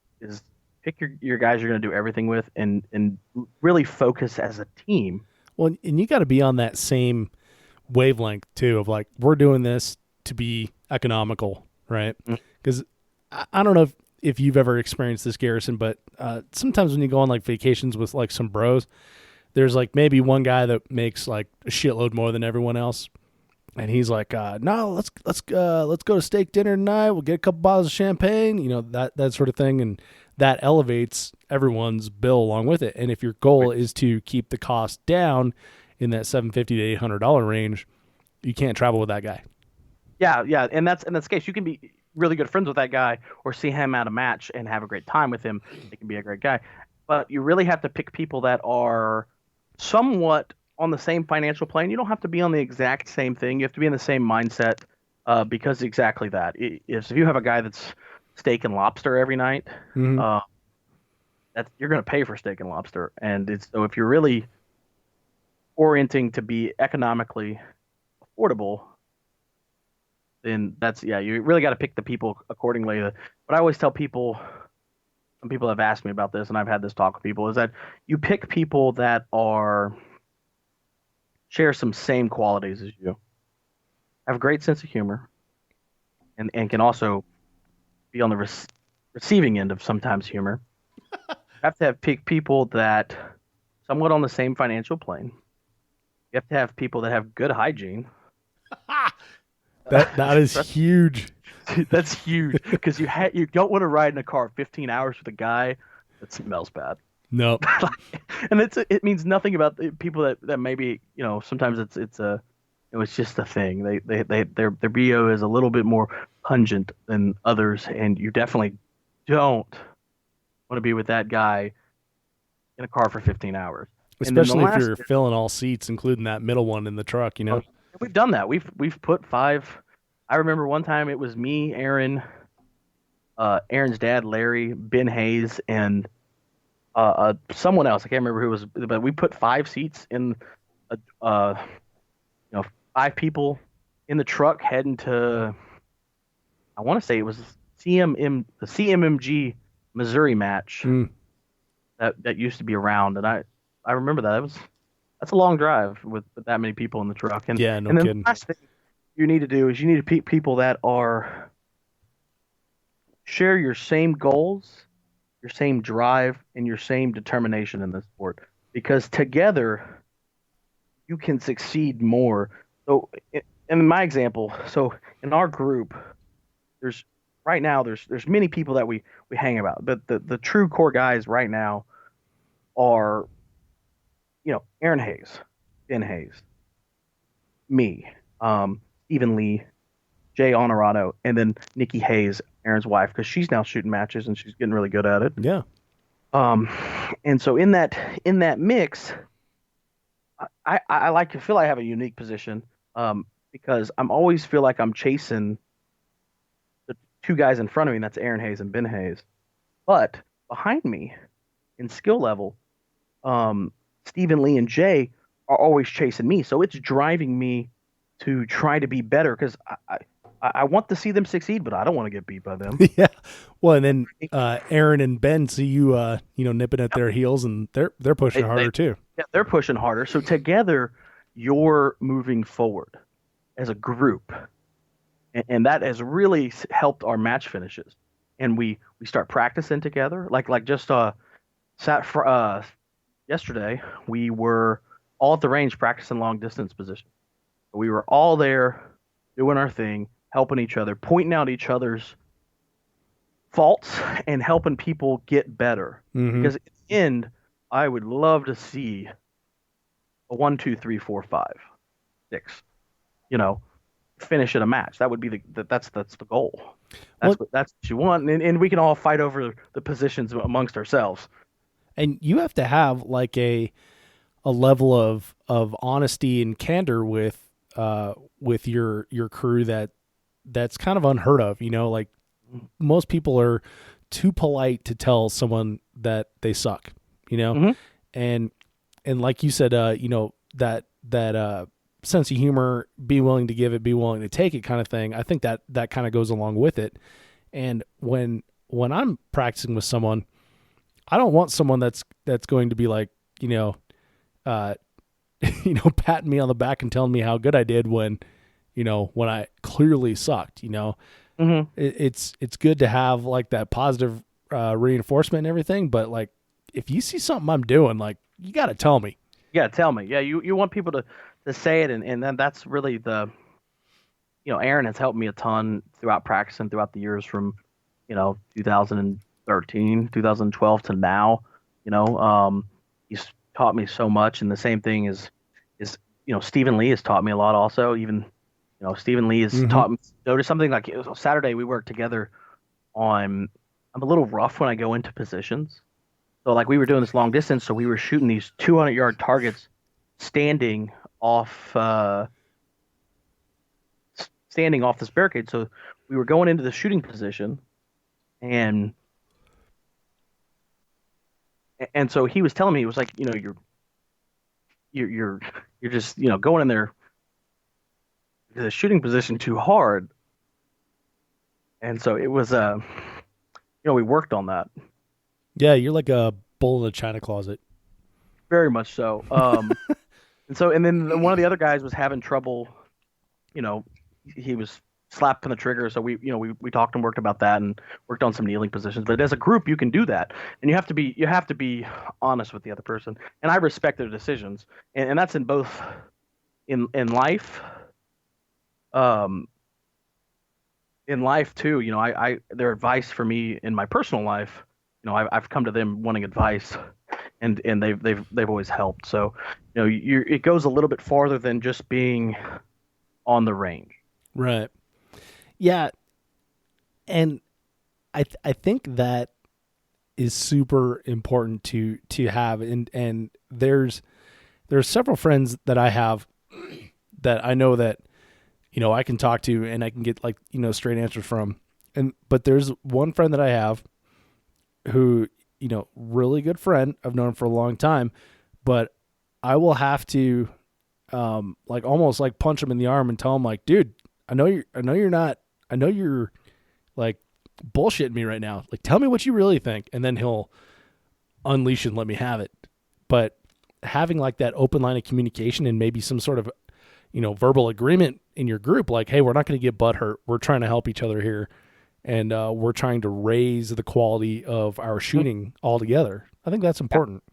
pick your guys you're going to do everything with, and really focus as a team. Well, and you got to be on that same wavelength too of like, we're doing this to be economical, right? Because I don't know if you've ever experienced this, Garrison, but sometimes when you go on like vacations with like some bros, there's like maybe one guy that makes like a shitload more than everyone else, and he's like, no, let's go to steak dinner tonight. We'll get a couple bottles of champagne, you know, that sort of thing, and that elevates everyone's bill along with it. And if your goal is to keep the cost down in that $750 to $800 range, you can't travel with that guy. Yeah, and that's the case. You can be really good friends with that guy, or see him at a match and have a great time with him. He can be a great guy, but you really have to pick people that are somewhat on the same financial plane. You don't have to be on the exact same thing. You have to be in the same mindset, because exactly that. If you have a guy that's steak and lobster every night, that you're going to pay for steak and lobster, and so if you're really orienting to be economically affordable, then you really got to pick the people accordingly. But I always tell people, some people have asked me about this, and I've had this talk with people, is that you pick people that share some same qualities as you, have a great sense of humor, and can also be on the receiving end of sometimes humor. You have to pick people that somewhat on the same financial plane. You have to have people that have good hygiene. That is huge. That's huge, because you don't want to ride in a car 15 hours with a guy that smells bad. No. And it means nothing about the people that maybe, you know, sometimes it's just a thing. Their BO is a little bit more pungent than others, and you definitely don't want to be with that guy in a car for 15 hours. Especially if you're filling all seats, including that middle one in the truck, you know. We've done that. We've put 5. I remember one time it was me, Aaron, Aaron's dad, Larry, Ben Hayes, and someone else. I can't remember who it was, but we put 5 seats in, 5 people in the truck heading to, I want to say it was the CMMG Missouri match that used to be around, and I remember that. That's a long drive with that many people in the truck. And yeah, no and then kidding. The last thing you need to do is you need to pick people that share your same goals, your same drive, and your same determination in this sport. Because together, you can succeed more. So, in my example, in our group, there's many people that we hang about, but the true core guys right now are, Aaron Hayes, Ben Hayes, me, Stephen Lee, Jay Honorado, and then Nikki Hayes, Aaron's wife, because she's now shooting matches and she's getting really good at it. Yeah. And so in that mix, I like to feel I have a unique position, because I'm always feel like I'm chasing the 2 guys in front of me, and that's Aaron Hayes and Ben Hayes. But behind me, in skill level, Stephen Lee and Jay are always chasing me. So it's driving me to try to be better, because I want to see them succeed, but I don't want to get beat by them. Yeah. Well, and then Aaron and Ben see you, nipping at their heels, and they're pushing harder too. Yeah, they're pushing harder. So together, you're moving forward as a group, and that has really helped our match finishes. And we start practicing together. Like just yesterday, we were all at the range practicing long distance position. We were all there doing our thing, helping each other, pointing out each other's faults, and helping people get better. Mm-hmm. Because at the end, I would love to see a 1, 2, 3, 4, 5, 6, finish at a match. That would be that's the goal. That's what you want, and we can all fight over the positions amongst ourselves. And you have to have like a level of honesty and candor with your crew that's kind of unheard of. Like most people are too polite to tell someone that they suck. Mm-hmm. And like you said, that sense of humor, be willing to give it, be willing to take it kind of thing. I think that kind of goes along with it. And when I'm practicing with someone, I don't want someone that's going to be like, patting me on the back and telling me how good I did when I clearly sucked. Mm-hmm. It's good to have like that positive reinforcement and everything, but like if you see something I'm doing, like you got to tell me. Yeah, tell me. Yeah, you want people to say it, and then that's really Aaron has helped me a ton throughout practicing throughout the years from 2013, 2012 to now. He's taught me so much, and the same thing is Stephen Lee has taught me a lot also. Even Stephen Lee has taught me. Notice something like Saturday we worked together on. I'm a little rough when I go into positions. So like we were doing this long distance, so we were shooting these 200-yard targets standing off this barricade. So we were going into the shooting position, and so he was telling me, he was like, you're just going in there to the shooting position too hard. And so it was we worked on that. Yeah, you're like a bull in a china closet. Very much so. And then one of the other guys was having trouble. He was slapping the trigger. So we talked and worked about that and worked on some kneeling positions. But as a group, you can do that, and you have to be honest with the other person. And I respect their decisions, and that's in both in life. In life too, I their advice for me in my personal life. I've come to them wanting advice, and they've always helped. So, it goes a little bit farther than just being on the range. Right. Yeah. And I think that is super important to have. And there's several friends that I have that I know that, I can talk to and I can get like, straight answers from. But there's one friend that I have who, really good friend. I've known him for a long time, but I will have to, like almost like punch him in the arm and tell him like, dude, I know you're like bullshitting me right now. Like, tell me what you really think. And then he'll unleash and let me have it. But having like that open line of communication and maybe some sort of, verbal agreement in your group, like, hey, we're not going to get butthurt. We're trying to help each other here. And we're trying to raise the quality of our shooting altogether. I think that's important.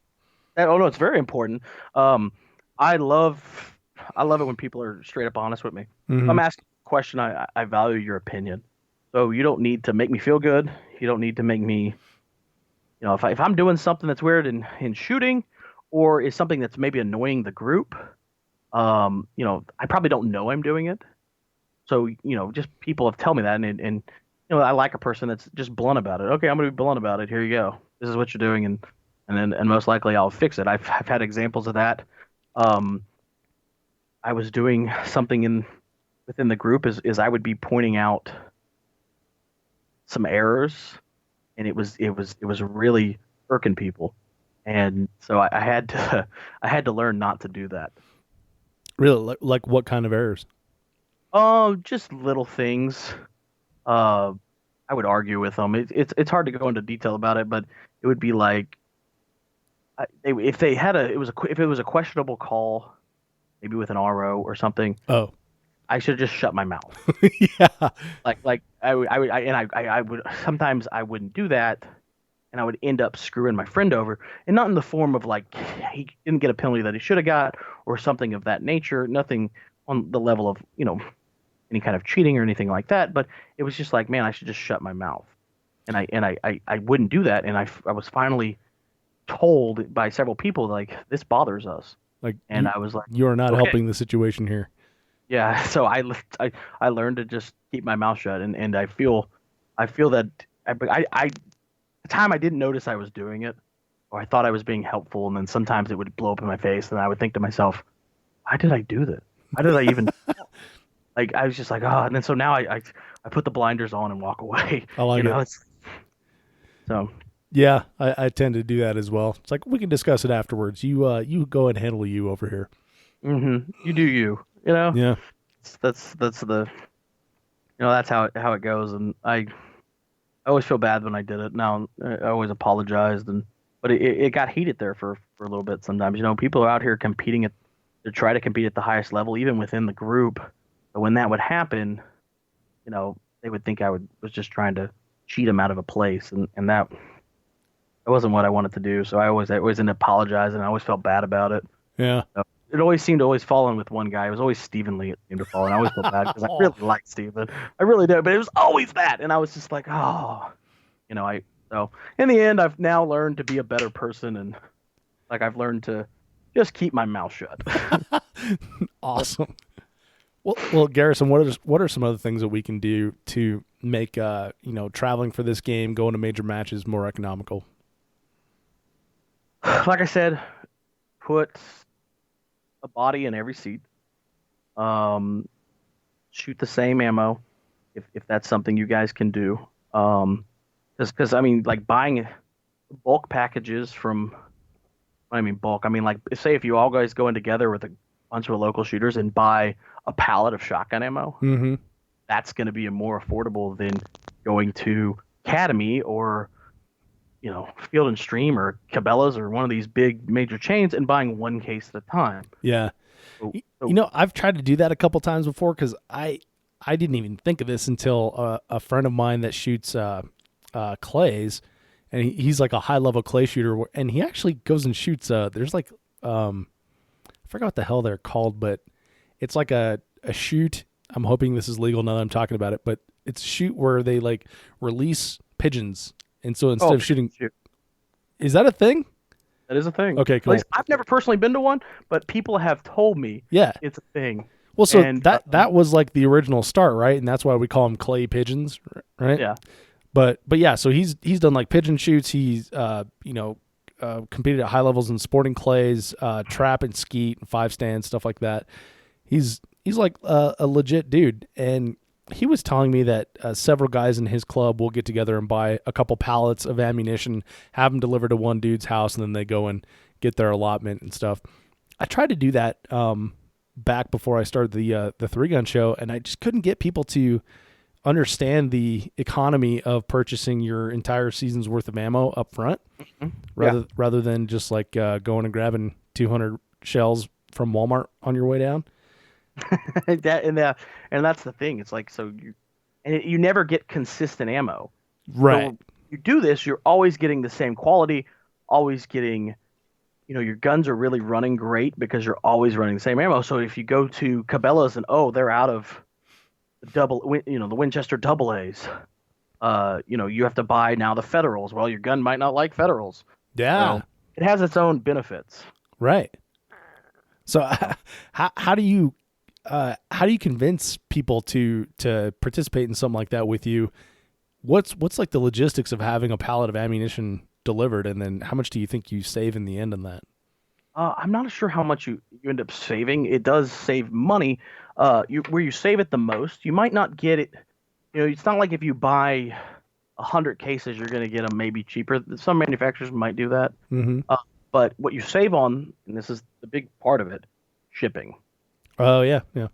Oh no, it's very important. I love it when people are straight up honest with me. Mm-hmm. If I'm asking a question, I value your opinion. So you don't need to make me feel good. You don't need to make me, if I'm doing something that's weird in shooting, or is something that's maybe annoying the group, I probably don't know I'm doing it. So just people have tell me that, and I like a person that's just blunt about it. Okay, I'm going to be blunt about it. Here you go. This is what you're doing, and most likely I'll fix it. I've had examples of that. I was doing something within the group is I would be pointing out some errors, and it was really irking people, and so I had to learn not to do that. Really, like what kind of errors? Oh, just little things. I would argue with them. It's hard to go into detail about it, but it would be like if it was a questionable call, maybe with an RO or something. Oh, I should just shut my mouth. Yeah. Like I would sometimes I wouldn't do that, and I would end up screwing my friend over, and not in the form of like he didn't get a penalty that he should have got or something of that nature. Nothing on the level of any kind of cheating or anything like that, but it was just like, man, I should just shut my mouth, and I wouldn't do that, and I was finally told by several people like this bothers us, and I was like, you're not okay. helping the situation here. Yeah, so I learned to just keep my mouth shut, and I feel that the time I didn't notice I was doing it, or I thought I was being helpful, and then sometimes it would blow up in my face, and I would think to myself, why did I do that? Why did I even like I was just like, oh, and then so now I put the blinders on and walk away. I like it. So yeah, I tend to do that as well. It's like we can discuss it afterwards. You go and handle you over here. Mm-hmm. You do you. You know, Yeah. that's the that's how it goes. And I always feel bad when I did it. Now I always apologized, but it got heated there for a little bit. Sometimes people are out here competing to try to compete at the highest level, even within the group. But when that would happen, they would think was just trying to cheat them out of a place, and that wasn't what I wanted to do. So I always ended up apologizing. I always felt bad about it. Yeah. So it always seemed to always fall in with one guy. It was always Stephen Lee it seemed to fall in. I always felt bad because I really liked Stephen. I really did, but it was always that, and I was just like, oh, so in the end, I've now learned to be a better person, and like I've learned to just keep my mouth shut. Awesome. Well, Garrison, what are some other things that we can do to make traveling for this game, going to major matches more economical? Like I said, put a body in every seat. Shoot the same ammo if that's something you guys can do. Because I mean, like buying bulk packages from, I mean bulk. I mean, like say if you all guys go in together with a bunch of local shooters and buy a pallet of shotgun ammo, Mm-hmm. that's going to be more affordable than going to Academy or Field and Stream or Cabela's or one of these big major chains and buying one case at a time. Yeah. So, I've tried to do that a couple times before because I didn't even think of this until a friend of mine that shoots clays, and he's like a high level clay shooter, and he actually goes and shoots. There's like I forgot what the hell they're called, but it's like a shoot. I'm hoping this is legal now that I'm talking about it, but it's a shoot where they like release pigeons, and so instead of shooting, is that a thing? That is a thing. Okay, cool. At least I've never personally been to one, but people have told me it's a thing. Well, so and, that was like the original start, right? And that's why we call them clay pigeons, right? Yeah. But yeah, so he's done like pigeon shoots. He's competed at high levels in sporting clays, trap and skeet, and 5-stand stuff like that. He's like a legit dude, and he was telling me that several guys in his club will get together and buy a couple pallets of ammunition, have them delivered to one dude's house, and then they go and get their allotment and stuff. I tried to do that back before I started the 3-gun show, and I just couldn't get people to understand the economy of purchasing your entire season's worth of ammo up front, rather than just like going and grabbing 200 shells from Walmart on your way down. and that's the thing. It's like you never get consistent ammo. Right. So you do this, you're always getting the same quality, always getting, your guns are really running great because you're always running the same ammo. So if you go to Cabela's and they're out of the Winchester double A's, you have to buy now the Federals. Well, your gun might not like Federals. Yeah. So it has its own benefits. Right. So how do you convince people to participate in something like that with you? What's like the logistics of having a pallet of ammunition delivered, and then how much do you think you save in the end on that? I'm not sure how much you end up saving. It does save money. Where you save it the most, you might not get it. It's not like if you buy 100 cases, you're going to get them maybe cheaper. Some manufacturers might do that. Mm-hmm. But what you save on, and this is the big part of it, shipping. Oh yeah. And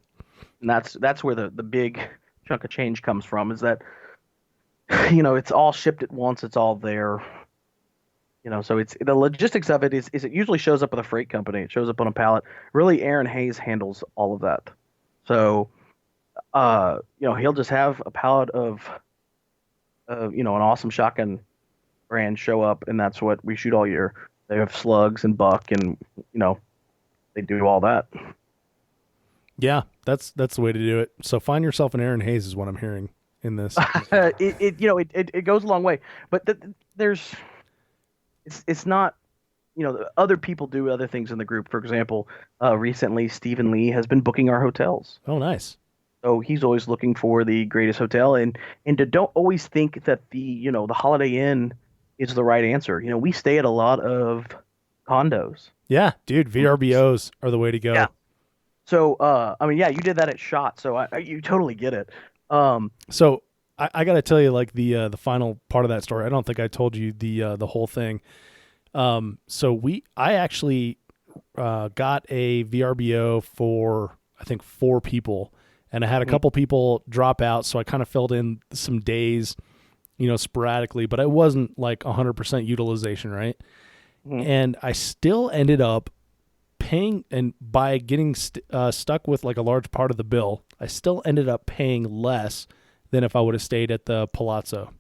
that's where the big chunk of change comes from, is that it's all shipped at once, it's all there. So it's the logistics of it is it usually shows up with a freight company. It shows up on a pallet. Really, Aaron Hayes handles all of that. So he'll just have a pallet of an awesome shotgun brand show up, and that's what we shoot all year. They have slugs and buck, and they do all that. Yeah, that's the way to do it. So find yourself an Aaron Hayes is what I'm hearing in this. It goes a long way, but it's not. Other people do other things in the group. For example, recently Stephen Lee has been booking our hotels. Oh, nice. So he's always looking for the greatest hotel, and don't always think that the Holiday Inn is the right answer. We stay at a lot of condos. Yeah, dude, VRBOs are the way to go. Yeah. So, you did that at SHOT, so you totally get it. So I got to tell you, like the final part of that story. I don't think I told you the whole thing. So I actually got a VRBO for I think 4 people, and I had a couple people drop out, so I kind of filled in some days, sporadically, but it wasn't like 100% utilization, right? And I still ended up paying, and by getting stuck with like a large part of the bill, I still ended up paying less than if I would have stayed at the Palazzo.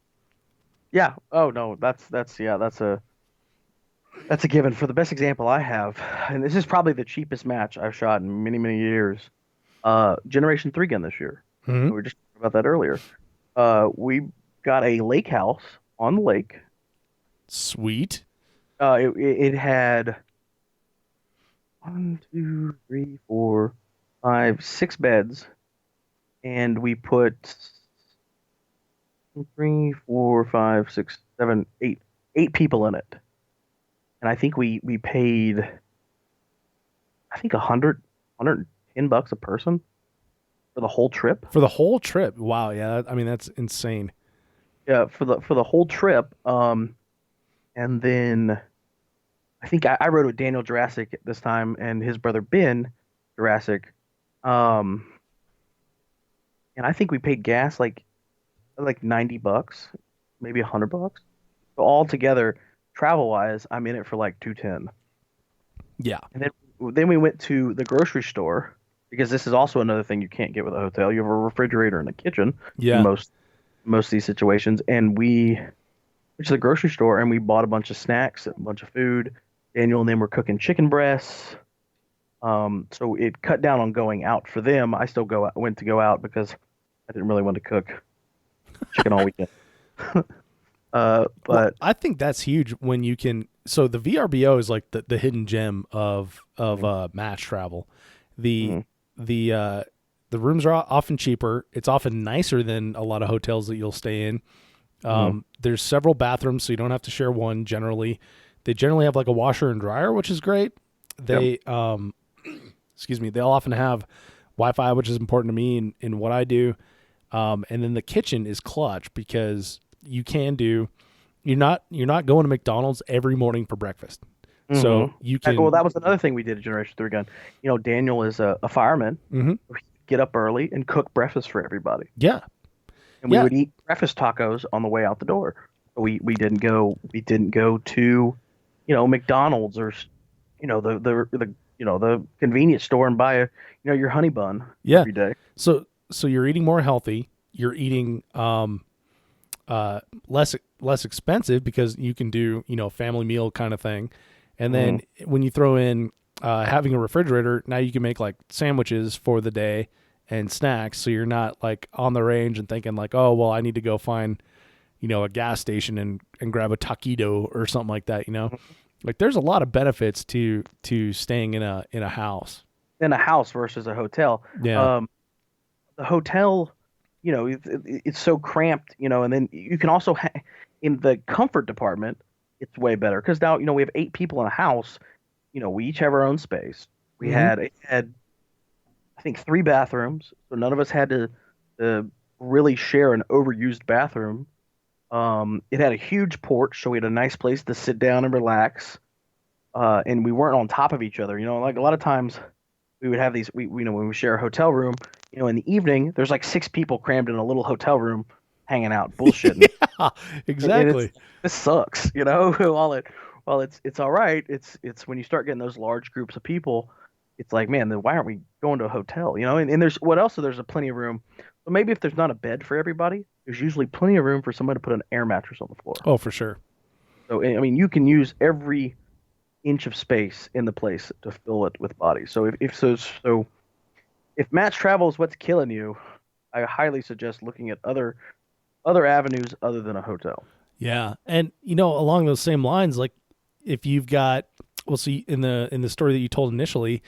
Yeah. Oh no, that's a given. For the best example I have, and this is probably the cheapest match I've shot in many, many years. Generation 3 gun this year. Mm-hmm. We were just talking about that earlier. We got a lake house on the lake. Sweet. It had 1, 2, 3, 4, 5, 6 beds, and we put 3, 4, 5, 6, 7, 8 people in it. And I think we paid, I think $110 a person for the whole trip. For the whole trip. Wow. Yeah. I mean, that's insane. Yeah, for the whole trip. And then I think I rode with Daniel Jurassic at this time and his brother Ben Jurassic. And I think we paid gas like $90, maybe $100. So all together, travel wise, I'm in it for like 210. Yeah. And then we went to the grocery store, because this is also another thing you can't get with a hotel. You have a refrigerator and a kitchen. Yeah. In most of these situations, and we went to the grocery store and we bought a bunch of snacks, a bunch of food. Daniel and them were cooking chicken breasts. So it cut down on going out for them. I still went to go out because I didn't really want to cook chicken all weekend. But well, I think that's huge when you can. So the VRBO is like the hidden gem of match travel. The rooms are often cheaper. It's often nicer than a lot of hotels that you'll stay in. There's several bathrooms, so you don't have to share one generally. They generally have like a washer and dryer, which is great. They, excuse me, they'll often have Wi-Fi, which is important to me in what I do. And then the kitchen is clutch because you're not going to McDonald's every morning for breakfast. So you can. Well, that was another thing we did at Generation 3 Gun. Daniel is a fireman. He'd get up early and cook breakfast for everybody. Yeah. And we would eat breakfast tacos on the way out the door. We didn't go to, McDonald's or, the convenience store and buy your honey bun every day. So you're eating more healthy. You're eating less expensive because you can do, family meal kind of thing. And then when you throw in having a refrigerator, now you can make like sandwiches for the day and snacks. So you're not like on the range and thinking like, oh, well, I need to go find, a gas station and grab a taquito or something like that. Like there's a lot of benefits to staying in a house. In a house versus a hotel. Yeah. The hotel, it's so cramped, and then you can also in the comfort department, it's way better because now we have 8 people in a house. We each have our own space. We had I think 3 bathrooms, so none of us had to really share an overused bathroom. It had a huge porch, so we had a nice place to sit down and relax. And we weren't on top of each other. Like a lot of times we would have these. When we share a hotel room, in the evening there's like 6 people crammed in a little hotel room, hanging out, bullshitting. Yeah, exactly. This sucks, while it's all right. It's when you start getting those large groups of people, it's like, man, then why aren't we going to a hotel? And there's what else? So there's a plenty of room. So maybe if there's not a bed for everybody, there's usually plenty of room for somebody to put an air mattress on the floor. Oh, for sure. So I mean, you can use every inch of space in the place to fill it with bodies. So if match travel is what's killing you, I highly suggest looking at other avenues other than a hotel. Yeah. And along those same lines, like if you've got, well, see in the story that you told initially,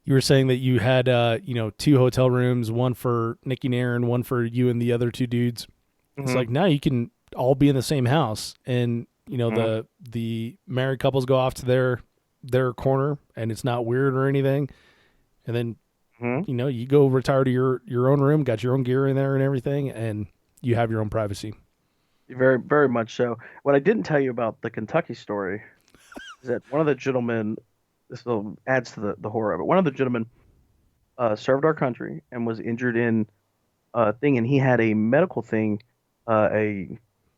you were saying that you had 2 hotel rooms, one for Nikki and Aaron, one for you and the other 2 dudes. It's like now you can all be in the same house, and the married couples go off to their corner, and it's not weird or anything. And then you go retire to your own room, got your own gear in there and everything, and you have your own privacy. Very, very much so. What I didn't tell you about the Kentucky story is that one of the gentlemen, this adds to the horror of it. One of the gentlemen served our country and was injured in a thing, and he had a medical thing, a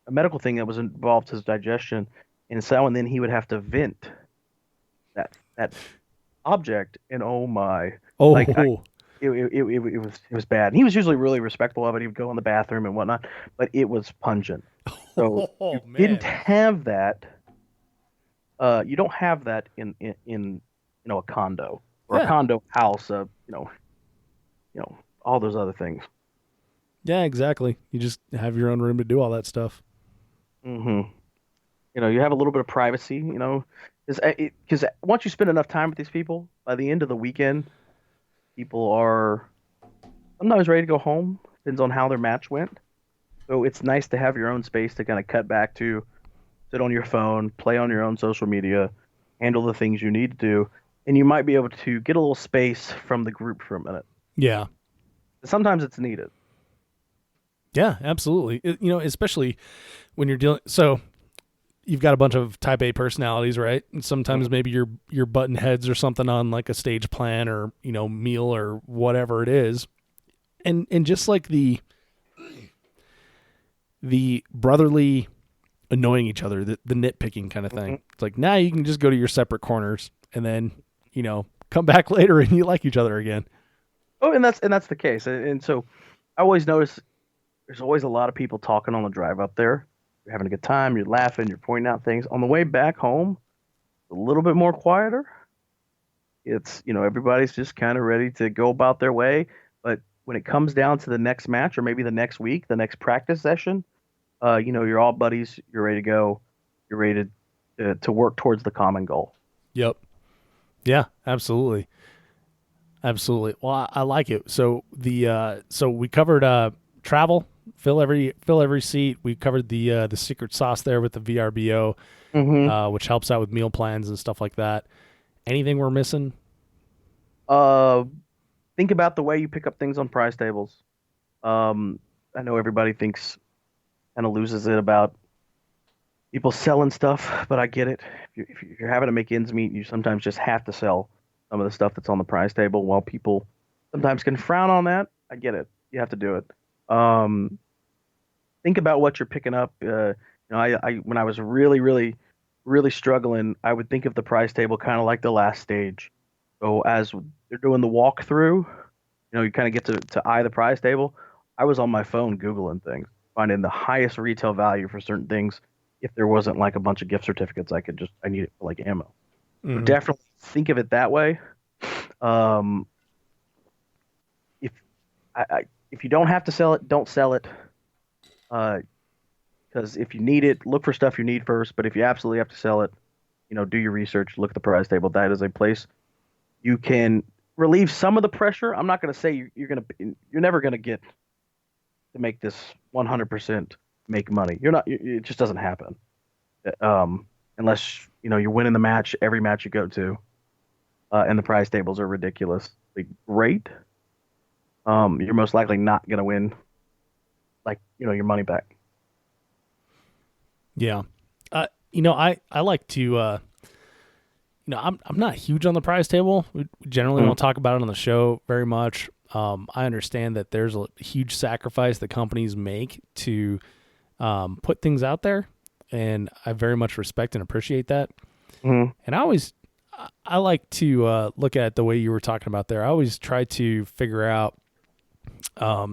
medical thing that was involved his digestion, and so and then he would have to vent that object, and oh my, like Oh, it was bad. And he was usually really respectful of it. He would go in the bathroom and whatnot, but it was pungent. So oh you man. didn't have that. You don't have that in a condo or a Yeah. condo house. All those other things. Yeah, exactly. You just have your own room to do all that stuff. hmm you have a little bit of privacy. Because once you spend enough time with these people, by the end of the weekend, people are sometimes ready to go home. Depends on how their match went. So it's nice to have your own space to kind of cut back to, sit on your phone, play on your own social media, handle the things you need to do, and you might be able to get a little space from the group for a minute. Yeah. Sometimes it's needed. Yeah, absolutely. Especially when you're dealing. So you've got a bunch of type A personalities, right? And sometimes maybe you're button heads or something on like a stage plan or meal or whatever it is, and just like the brotherly annoying each other, the nitpicking kind of thing. It's like now you can just go to your separate corners and then come back later and you like each other again. Oh, and that's the case. And so I always notice there's always a lot of people talking on the drive up there. You're having a good time, you're laughing, you're pointing out things. On the way back home, a little bit more quieter. It's, everybody's just kind of ready to go about their way. But when it comes down to the next match or maybe the next week, the next practice session, you're all buddies, you're ready to go, you're ready to work towards the common goal. Yep. Yeah, absolutely. Absolutely. Well, I like it. So so we covered travel, fill every seat. We covered the secret sauce there with the VRBO, which helps out with meal plans and stuff like that. Anything we're missing? Uh, think about the way you pick up things on prize tables. I know everybody thinks kind of loses it about people selling stuff, but I get it. If you're having to make ends meet, you sometimes just have to sell some of the stuff that's on the prize table. While people sometimes can frown on that, I get it. You have to do it. Um, think about what you're picking up. I when I was really, really, really struggling, I would think of the prize table kind of like the last stage. So as they're doing the walkthrough, you kind of get to eye the prize table. I was on my phone Googling things, finding the highest retail value for certain things. If there wasn't like a bunch of gift certificates, I need it for like ammo. So Mm-hmm. definitely think of it that way. Um, if if you don't have to sell it, don't sell it. Because if you need it, look for stuff you need first. But if you absolutely have to sell it, do your research, look at the prize table. That is a place you can relieve some of the pressure. I'm not going to say you're never going to get to make this 100% make money. You're not. It just doesn't happen. Unless you're winning the match every match you go to, and the prize tables are ridiculously great. You're most likely not going to win, like your money back. Yeah. I like to. I'm not huge on the prize table. We generally don't talk about it on the show very much. I understand that there's a huge sacrifice that companies make to put things out there, and I very much respect and appreciate that. Mm-hmm. And I like to look at it the way you were talking about there. I always try to figure out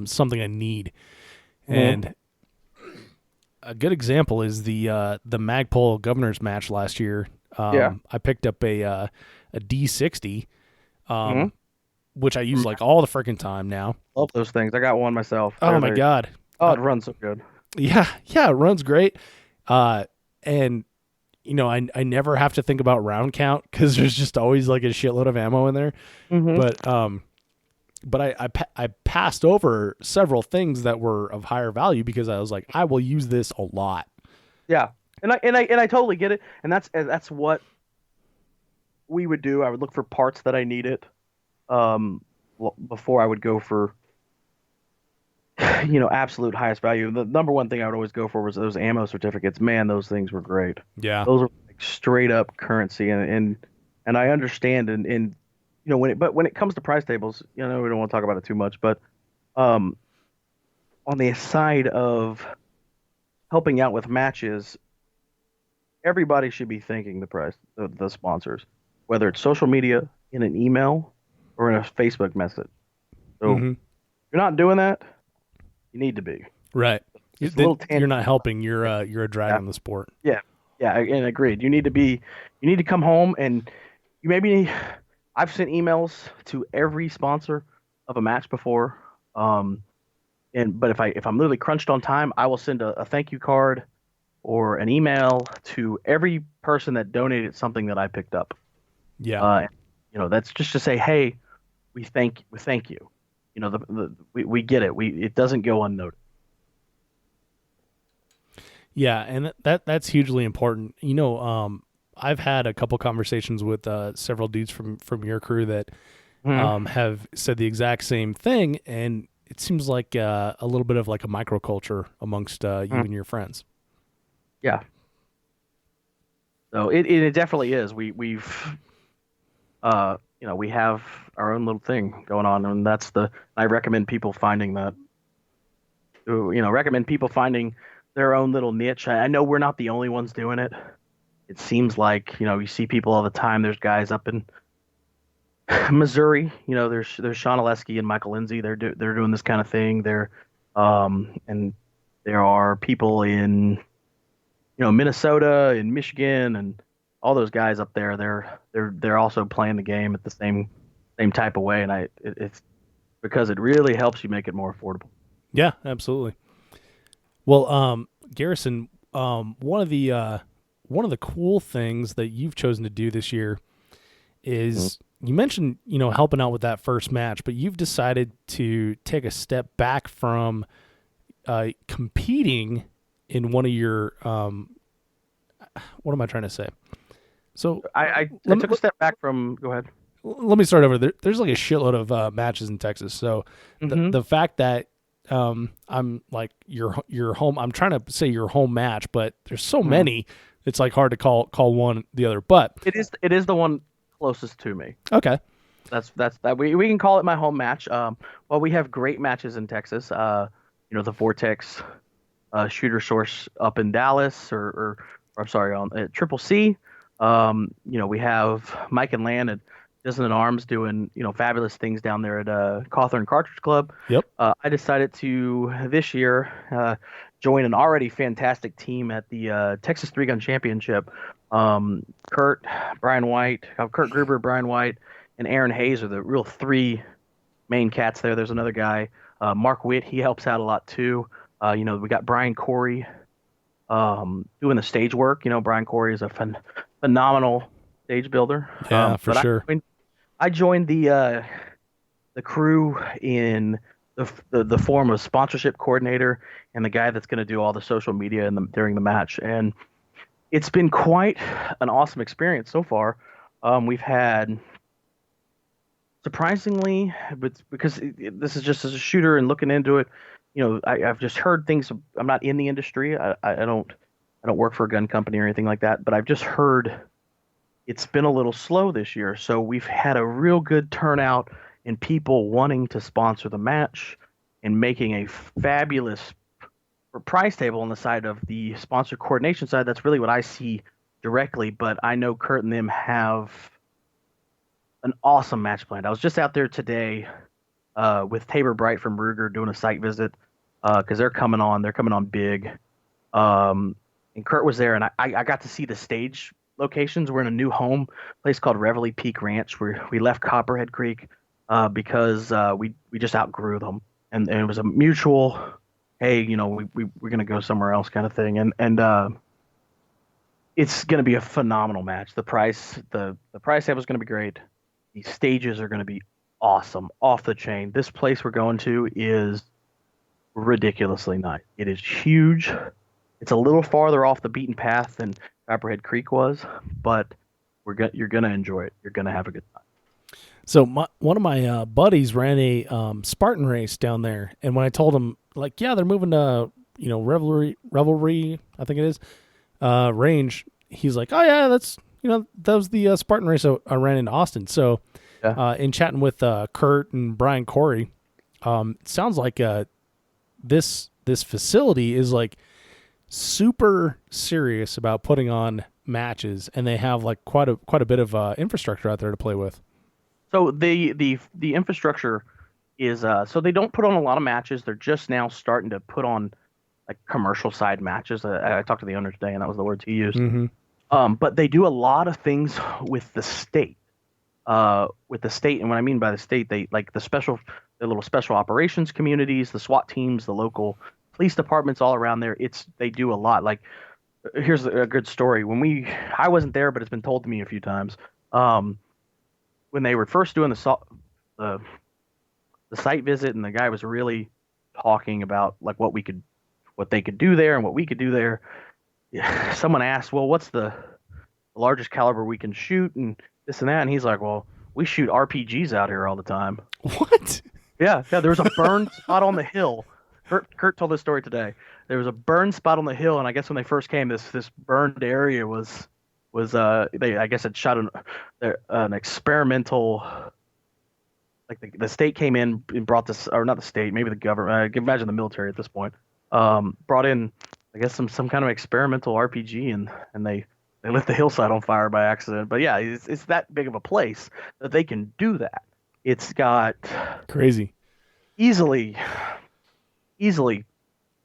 something I need, and a good example is the Magpul Governor's match last year. I picked up a D60, which I use like all the freaking time now. Love those things. I got one myself. Oh my God. Oh, it runs so good. Yeah, it runs great. And I never have to think about round count because there's just always like a shitload of ammo in there. But I passed over several things that were of higher value because I was like, I will use this a lot. Yeah, and I totally get it, and that's what we would do. I would look for parts that I needed, before I would go for absolute highest value. The number one thing I would always go for was those ammo certificates. Man, those things were great. Yeah, those are like straight up currency, and I understand, and when it comes to prize tables, we don't want to talk about it too much, but um, on the side of helping out with matches, everybody should be thanking the sponsors, whether it's social media, in an email, or in a Facebook message. So if Hmm. you're not doing that, you need to be. Right. Just a little You're not tangible. helping. You're a drag Yeah, on the sport. yeah, yeah, and agreed. You need to come home and you maybe. I've sent emails to every sponsor of a match before. Um, but if I'm literally crunched on time, I will send a thank you card or an email to every person that donated something that I picked up. Yeah. Uh, that's just to say, hey, we thank you. We get it. It doesn't go unnoticed. Yeah, and that's hugely important. I've had a couple conversations with several dudes from your crew that Mhm. have said the exact same thing, and it seems like a little bit of like a microculture amongst you Mhm. and your friends. Yeah. So it definitely is. We have our own little thing going on, and I recommend people finding that. Recommend people finding their own little niche. I know we're not the only ones doing it. It seems like, you see people all the time. There's guys up in Missouri. There's Sean Oleski and Michael Lindsay. They're doing this kind of thing. And there are people in Minnesota and Michigan and all those guys up there. They're also playing the game at the same type of way, and it's because it really helps you make it more affordable. Yeah, absolutely. Well, Garrison, one of the cool things that you've chosen to do this year Mhm. is you mentioned helping out with that first match, but you've decided to take a step back from competing in one of your what am I trying to say? So I took a step back from. Go ahead. let me start over. There's like a shitload of matches in Texas. So Hmm. the fact that I'm like your home. I'm trying to say your home match, but there's so Hmm. many. It's like hard to call one the other. But It is the one closest to me. okay, That's that we can call it my home match. Well, we have great matches in Texas. The Vortex shooter source up in Dallas, or I'm sorry, on Triple C. We have Mike and Land at Disney Arms doing fabulous things down there at Cawthorn Cartridge Club. yep, I decided to this year join an already fantastic team at the Texas Three Gun Championship. Um, Kurt Gruber, Brian White, and Aaron Hayes are the real three main cats there. There's another guy, Mark Witt. He helps out a lot too. We got Brian Corey doing the stage work. Brian Corey is a phenomenal stage builder. yeah, for But sure. I joined the crew in the form of sponsorship coordinator and the guy that's going to do all the social media during the match. And it's been quite an awesome experience so far. We've had surprisingly, but because this is just as a shooter and looking into it, I've just heard things. I'm not in the industry. I don't work for a gun company or anything like that, but I've just heard it's been a little slow this year. So we've had a real good turnout in people wanting to sponsor the match and making a fabulous price table on the side of the sponsor coordination side. That's really what I see directly, but I know Kurt and them have an awesome match planned. I was just out there today with Tabor Bright from Ruger doing a site visit because they're coming on. They're coming on big. And Kurt was there, and I got to see the stage locations. We're in a new home place called Reveille Peak Ranch, where we left Copperhead Creek because we just outgrew them, and it was a mutual, hey, we're gonna go somewhere else kind of thing, and it's gonna be a phenomenal match. The price table is gonna be great. The stages are gonna be awesome, off the chain. This place we're going to is ridiculously nice. It is huge. It's a little farther off the beaten path than Copperhead Creek was, but you're gonna enjoy it. You're gonna have a good time. So one of my buddies ran a Spartan race down there, and when I told him like, yeah, they're moving to Revelry, I think it is, range, he's like, oh yeah, that was the Spartan race I ran in Austin. So Yeah. In chatting with Kurt and Brian Corey, it sounds like this facility is like super serious about putting on matches, and they have like quite a bit of infrastructure out there to play with. So the infrastructure is so they don't put on a lot of matches. They're just now starting to put on like commercial side matches. I talked to the owner today, and that was the words he used. Mm-hmm. But they do a lot of things with the state. And what I mean by the state, they like the little special operations communities, the SWAT teams, the local police departments all around there. They do a lot. Like, here's a good story. I wasn't there, but it's been told to me a few times. When they were first doing the site visit, and the guy was really talking about like what they could do there and what we could do there. Yeah, someone asked, well, what's the largest caliber we can shoot and this and that, and he's like, well, we shoot RPGs out here all the time. What? Yeah. There was a burn spot on the hill. Kurt told this story today. There was a burn spot on the hill, and I guess when they first came, this burned area was they, I guess, had shot an experimental. Like the state came in and brought this, or not the state, maybe the government. I can imagine the military at this point. Brought in, I guess, some kind of experimental RPG, and they lit the hillside on fire by accident. But yeah, it's that big of a place that they can do that. It's got crazy, easily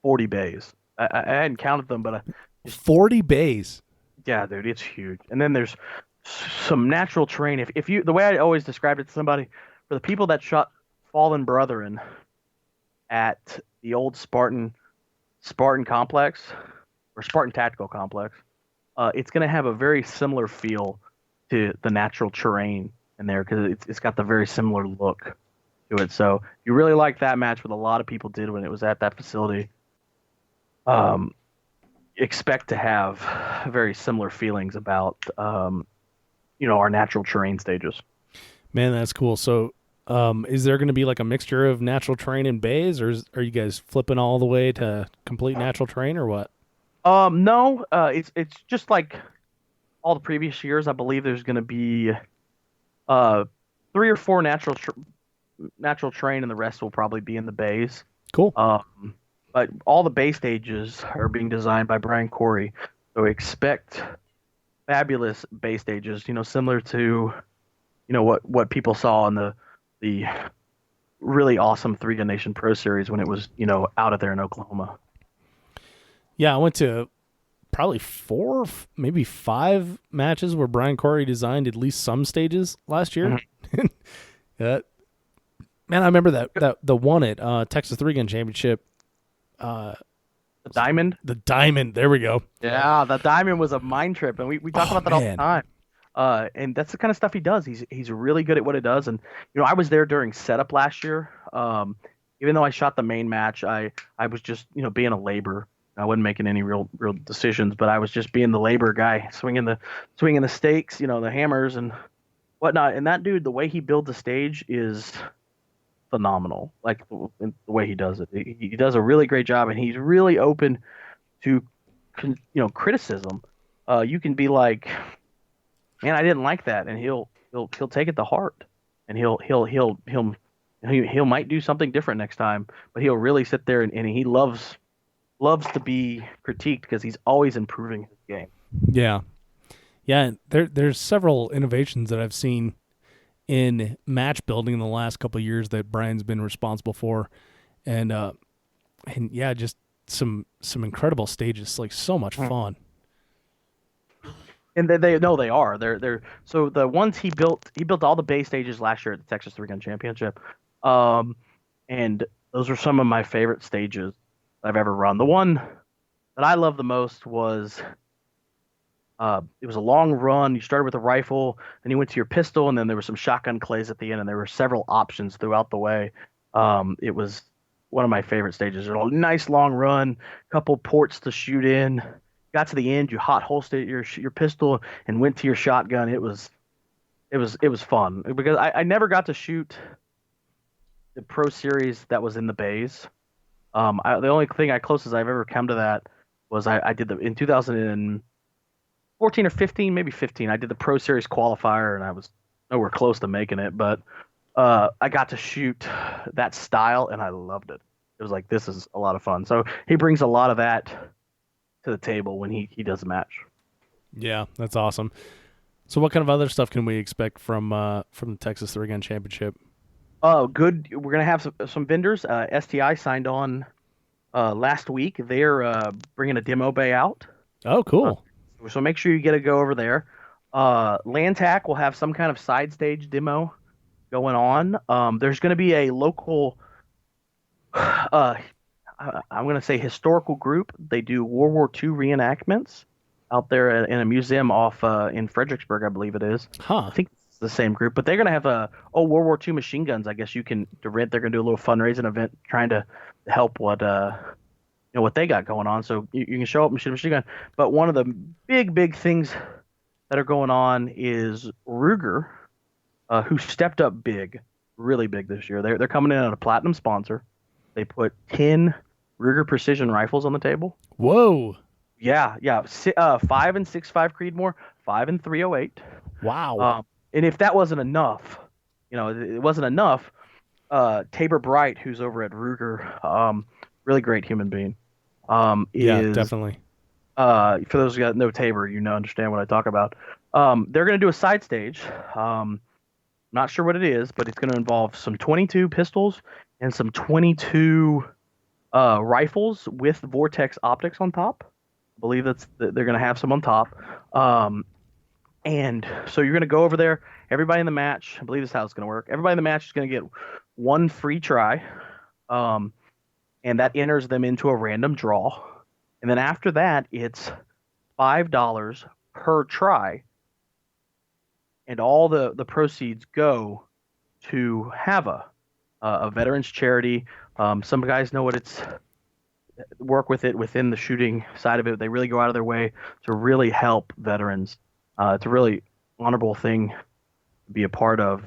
40 bays. I hadn't counted them, but 40 bays. Yeah, dude, it's huge. And then there's some natural terrain. If you, the way I always described it to somebody, for the people that shot Fallen Brethren at the old Spartan complex or Spartan Tactical Complex, it's going to have a very similar feel to the natural terrain in there because it's got the very similar look to it. So you really like that match, what a lot of people did when it was at that facility. Expect to have very similar feelings about our natural terrain stages. Man, that's cool. So is there going to be like a mixture of natural terrain and bays, or are you guys flipping all the way to complete natural terrain, or what? No, it's just like all the previous years. I believe there's going to be 3 or 4 natural terrain, and the rest will probably be in the bays. Cool. But all the bay stages are being designed by Brian Corey, so expect fabulous bay stages. Similar to what people saw in the really awesome Three Gun Nation Pro Series when it was out of there in Oklahoma. Yeah, I went to probably 4, maybe 5 matches where Brian Corey designed at least some stages last year. Mm-hmm. Man, I remember that the one at Texas Three Gun Championship. The Diamond. The Diamond. There we go. Yeah, the Diamond was a mind trip, and we talk about that all the time. And that's the kind of stuff he does. He's really good at what it does. And I was there during setup last year. Even though I shot the main match, I was just being a labor. I wasn't making any real decisions, but I was just being the labor guy, swinging the stakes, the hammers and whatnot. And that dude, the way he builds a stage is phenomenal. Like the way he does it, he does a really great job, and he's really open to criticism. You can be like, man, I didn't like that, and he'll take it to heart, and he'll might do something different next time, but he'll really sit there and he loves to be critiqued because he's always improving his game. Yeah. There's several innovations that I've seen in match building in the last couple of years that Brian's been responsible for, and yeah, just some incredible stages, like so much fun. And they know they are. They're so the ones he built all the bay stages last year at the Texas Three Gun Championship, and those are some of my favorite stages I've ever run. The one that I love the most was it was a long run. You started with a rifle, then you went to your pistol, and then there were some shotgun clays at the end, and there were several options throughout the way. It was one of my favorite stages. A nice long run, couple ports to shoot in. Got to the end, you hot holstered your pistol and went to your shotgun. It was fun because I never got to shoot the Pro Series that was in the bays. The only thing closest I've ever come to that was I did in 2014 or 15, maybe 15. I did the Pro Series qualifier, and I was nowhere close to making it, but I got to shoot that style and I loved it. It was like this is a lot of fun. So he brings a lot of that to the table when he does a match. Yeah, that's awesome. So what kind of other stuff can we expect from the Texas Three Gun Championship? Oh, good. We're gonna have some vendors. STI signed on last week. They're bringing a demo bay out. Oh, Uh, cool. so make sure you get to go over there. Landtac will have some kind of side stage demo going on. There's going to be a local, I'm going to say historical group. They do World War II reenactments out there in a museum off in Fredericksburg, I believe it is. Huh. I think it's the same group, but they're going to have World War II machine guns. I guess you can to rent. They're going to do a little fundraising event trying to help what they got going on. So you can show up and shoot a machine gun. But one of the big things that are going on is Ruger, who stepped up big, really big this year. They're coming in on a platinum sponsor. They put 10 Ruger precision rifles on the table. Whoa. Yeah. 5 and 6.5 Creedmoor, 5 and 308. Wow. And if that wasn't enough, it wasn't enough. Tabor Bright, who's over at Ruger, really great human being. Yeah, Is definitely. for those who got no Tabor, understand what I talk about. They're going to do a side stage. Not sure what it is, but it's going to involve some 22 pistols and some 22 rifles with Vortex optics on top. I believe they're going to have some on top. And so you're going to go over there. Everybody in the match, I believe this is how it's going to work. Everybody in the match is going to get one free try. And that enters them into a random draw. And then after that, it's $5 per try. And all the proceeds go to HAVA, a veterans charity. Some guys know what it's work with it within the shooting side of it. They really go out of their way to really help veterans. It's a really honorable thing to be a part of.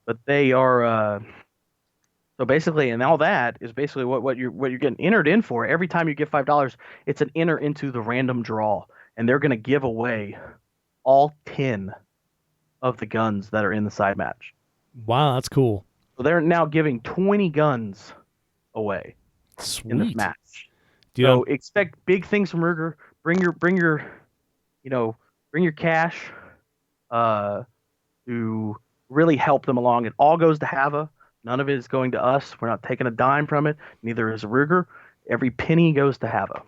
But they are so basically, and all that is basically what you're getting entered in for. Every time you get $5, it's an enter into the random draw, and they're going to give away all 10 of the guns that are in the side match. Wow, that's cool. So they're now giving 20 guns away in this Sweet. match. Do you So know, expect big things from Ruger. Bring your cash to really help them along. It all goes to HAVA. None of it is going to us. We're not taking a dime from it. Neither is Ruger. Every penny goes to HAVA.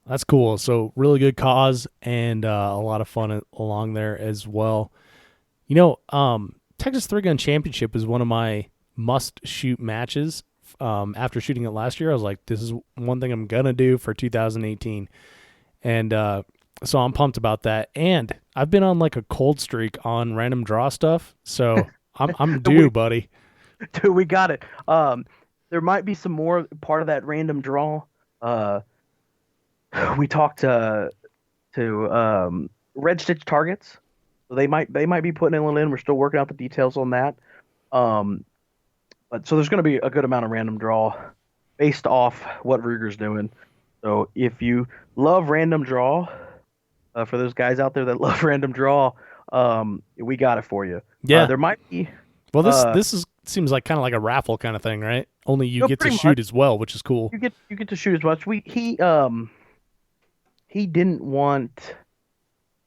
that's cool. So really good cause and a lot of fun along there as well. Texas Three Gun Championship is one of my must shoot matches. After shooting it last year, I was like, this is one thing I'm gonna do for 2018, and so I'm pumped about that. And I've been on like a cold streak on random draw stuff, so I'm due, buddy. Dude, we got it. There might be some more part of that random draw. We talked to Red Stitch Targets. So they might be putting in. We're still working out the details on that. But so there's going to be a good amount of random draw based off what Ruger's doing. So if you love random draw, for those guys out there that love random draw, we got it for you. Yeah. There might be. Well, this seems like kind of like a raffle kind of thing, right? Only you get to pretty shoot much. as well, which is cool. You get to shoot as much. He didn't want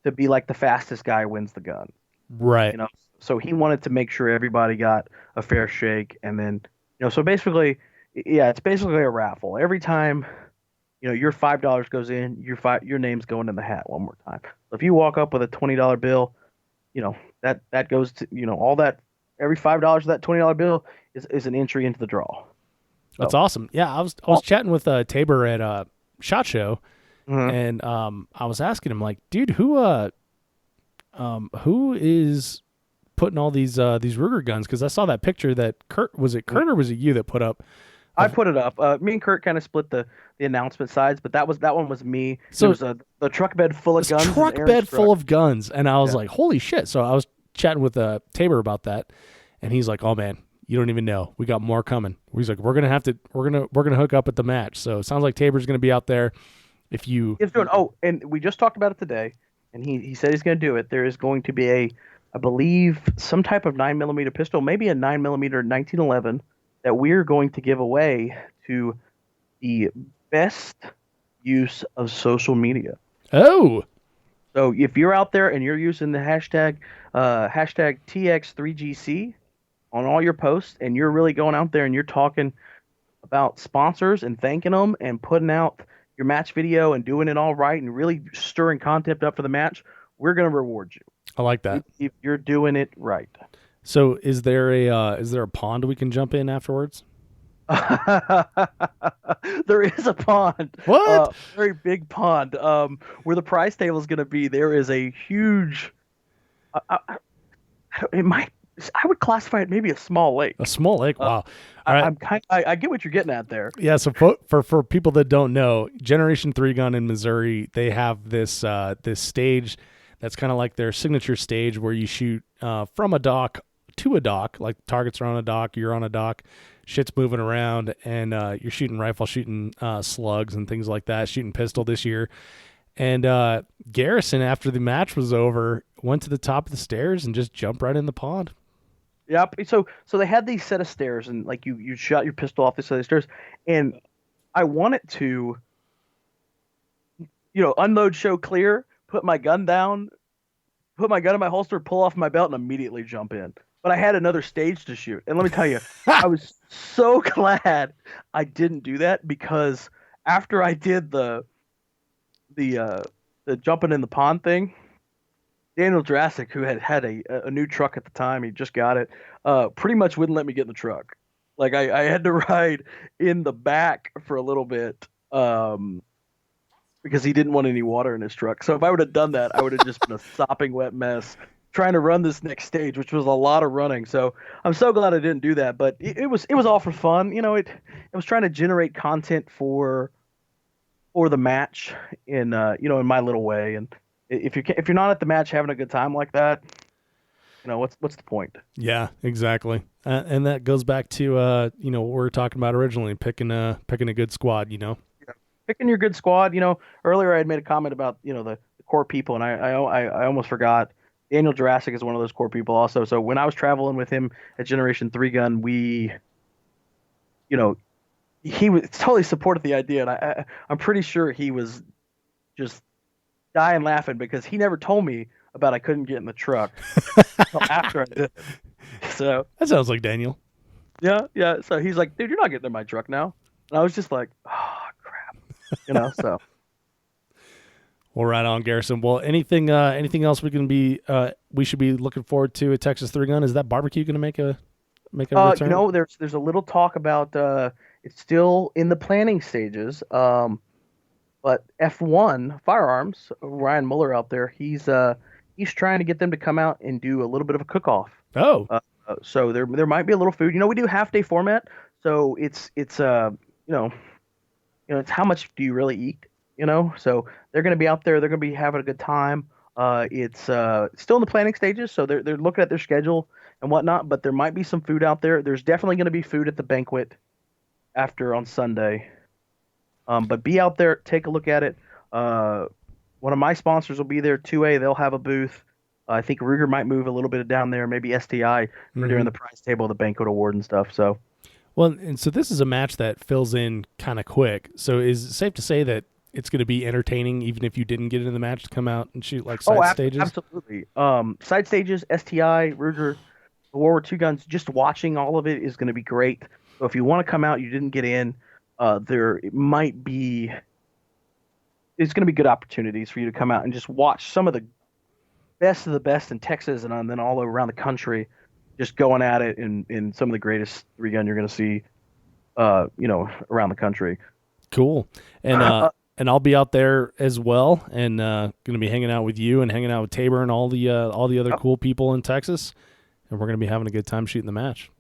to be like the fastest guy wins the gun. Right. So he wanted to make sure everybody got a fair shake, and then so basically, yeah, it's basically a raffle. Every time your $5 goes in, your name's going in the hat one more time. So if you walk up with a $20 bill, that goes to all that. Every $5 of that $20 bill is an entry into the draw. That's awesome. Yeah, I was chatting with Tabor at SHOT Show, and I was asking him like, dude, who is putting all these Ruger guns? Because I saw that picture that Kurt or was it you that put up? I put it up. Me and Kurt kind of split the announcement sides, but that one was me. So it was the truck bed full of guns. Truck bed full of guns, and I was like, holy shit! So I was chatting with Tabor about that, and he's like, oh man, you don't even know, we got more coming. He's like, we're gonna hook up at the match. So it sounds like Tabor's gonna be out there. If you he's doing and we just talked about it today, and he said he's gonna do it. There is going to be I believe, some type of 9mm pistol, maybe a 9mm 1911 that we're going to give away to the best use of social media. Oh, So if you're out there and you're using the hashtag TX3GC on all your posts, and you're really going out there and you're talking about sponsors and thanking them and putting out your match video and doing it all right and really stirring content up for the match, we're going to reward you I like that. if you're doing it right. So is there a pond we can jump in afterwards? There is a pond, What? very big pond, where the prize table is going to be. There is a huge, it might, I would classify it maybe a small lake. A small lake. Wow. All right. I get what you're getting at there. Yeah, so for people that don't know, Generation 3 Gun in Missouri, they have this stage that's kind of like their signature stage where you shoot from a dock to a dock, like targets are on a dock, you're on a dock, shit's moving around, and you're shooting rifle, shooting slugs and things like that, shooting pistol this year. And Garrison, after the match was over, went to the top of the stairs and just jumped right in the pond. Yep. So they had these set of stairs, and like you shot your pistol off this set of stairs, and I wanted to, unload, show clear, put my gun down, put my gun in my holster, pull off my belt, and immediately jump in. But I had another stage to shoot, and let me tell you, I was so glad I didn't do that, because after I did the jumping in the pond thing, Daniel Jurassic, who had a new truck at the time, he just got it, pretty much wouldn't let me get in the truck. Like I had to ride in the back for a little bit, because he didn't want any water in his truck. So if I would have done that, I would have just been a sopping wet mess trying to run this next stage, which was a lot of running. So I'm so glad I didn't do that. But it was all for fun. It was trying to generate content for the match in in my little way. And if you're not at the match having a good time like that, what's the point? Yeah, exactly. And that goes back to what we were talking about originally, picking a good squad. Picking your good squad. Earlier I had made a comment about the core people, and I almost forgot. Daniel Jurassic is one of those core people also. So when I was traveling with him at Generation 3 Gun, we, he was totally supported the idea, and I'm pretty sure he was just dying laughing, because he never told me about I couldn't get in the truck until after I did it. So That sounds like Daniel. yeah. So he's like, "Dude, you're not getting in my truck now," and I was just like, "Oh crap," So. Well, right on, Garrison. Well, anything else we should be looking forward to at Texas 3 Gun? Is that barbecue going to make a return? There's a little talk about it's still in the planning stages. But F1 Firearms, Ryan Muller out there, he's trying to get them to come out and do a little bit of a cook-off. Oh, So there might be a little food. We do half-day format, so it's it's how much do you really eat? So they're going to be out there. They're going to be having a good time. It's still in the planning stages, so they're looking at their schedule and whatnot. But there might be some food out there. There's definitely going to be food at the banquet after on Sunday. But be out there, take a look at it. One of my sponsors will be there, 2A. They'll have a booth. I think Ruger might move a little bit down there, maybe STI for during the prize table, the banquet award and stuff. So, well, and so this is a match that fills in kind of quick. So is it safe to say that it's going to be entertaining, even if you didn't get into the match, to come out and shoot like side stages? Absolutely. Side stages, STI, Ruger, the World War II guns, just watching all of it is going to be great. So if you want to come out, you didn't get in, there's going to be good opportunities for you to come out and just watch some of the best of the best in Texas and then all around the country, just going at it in some of the greatest 3 gun you're going to see, around the country. Cool. And I'll be out there as well, and going to be hanging out with you and hanging out with Tabor and all the other cool people in Texas, and we're going to be having a good time shooting the match.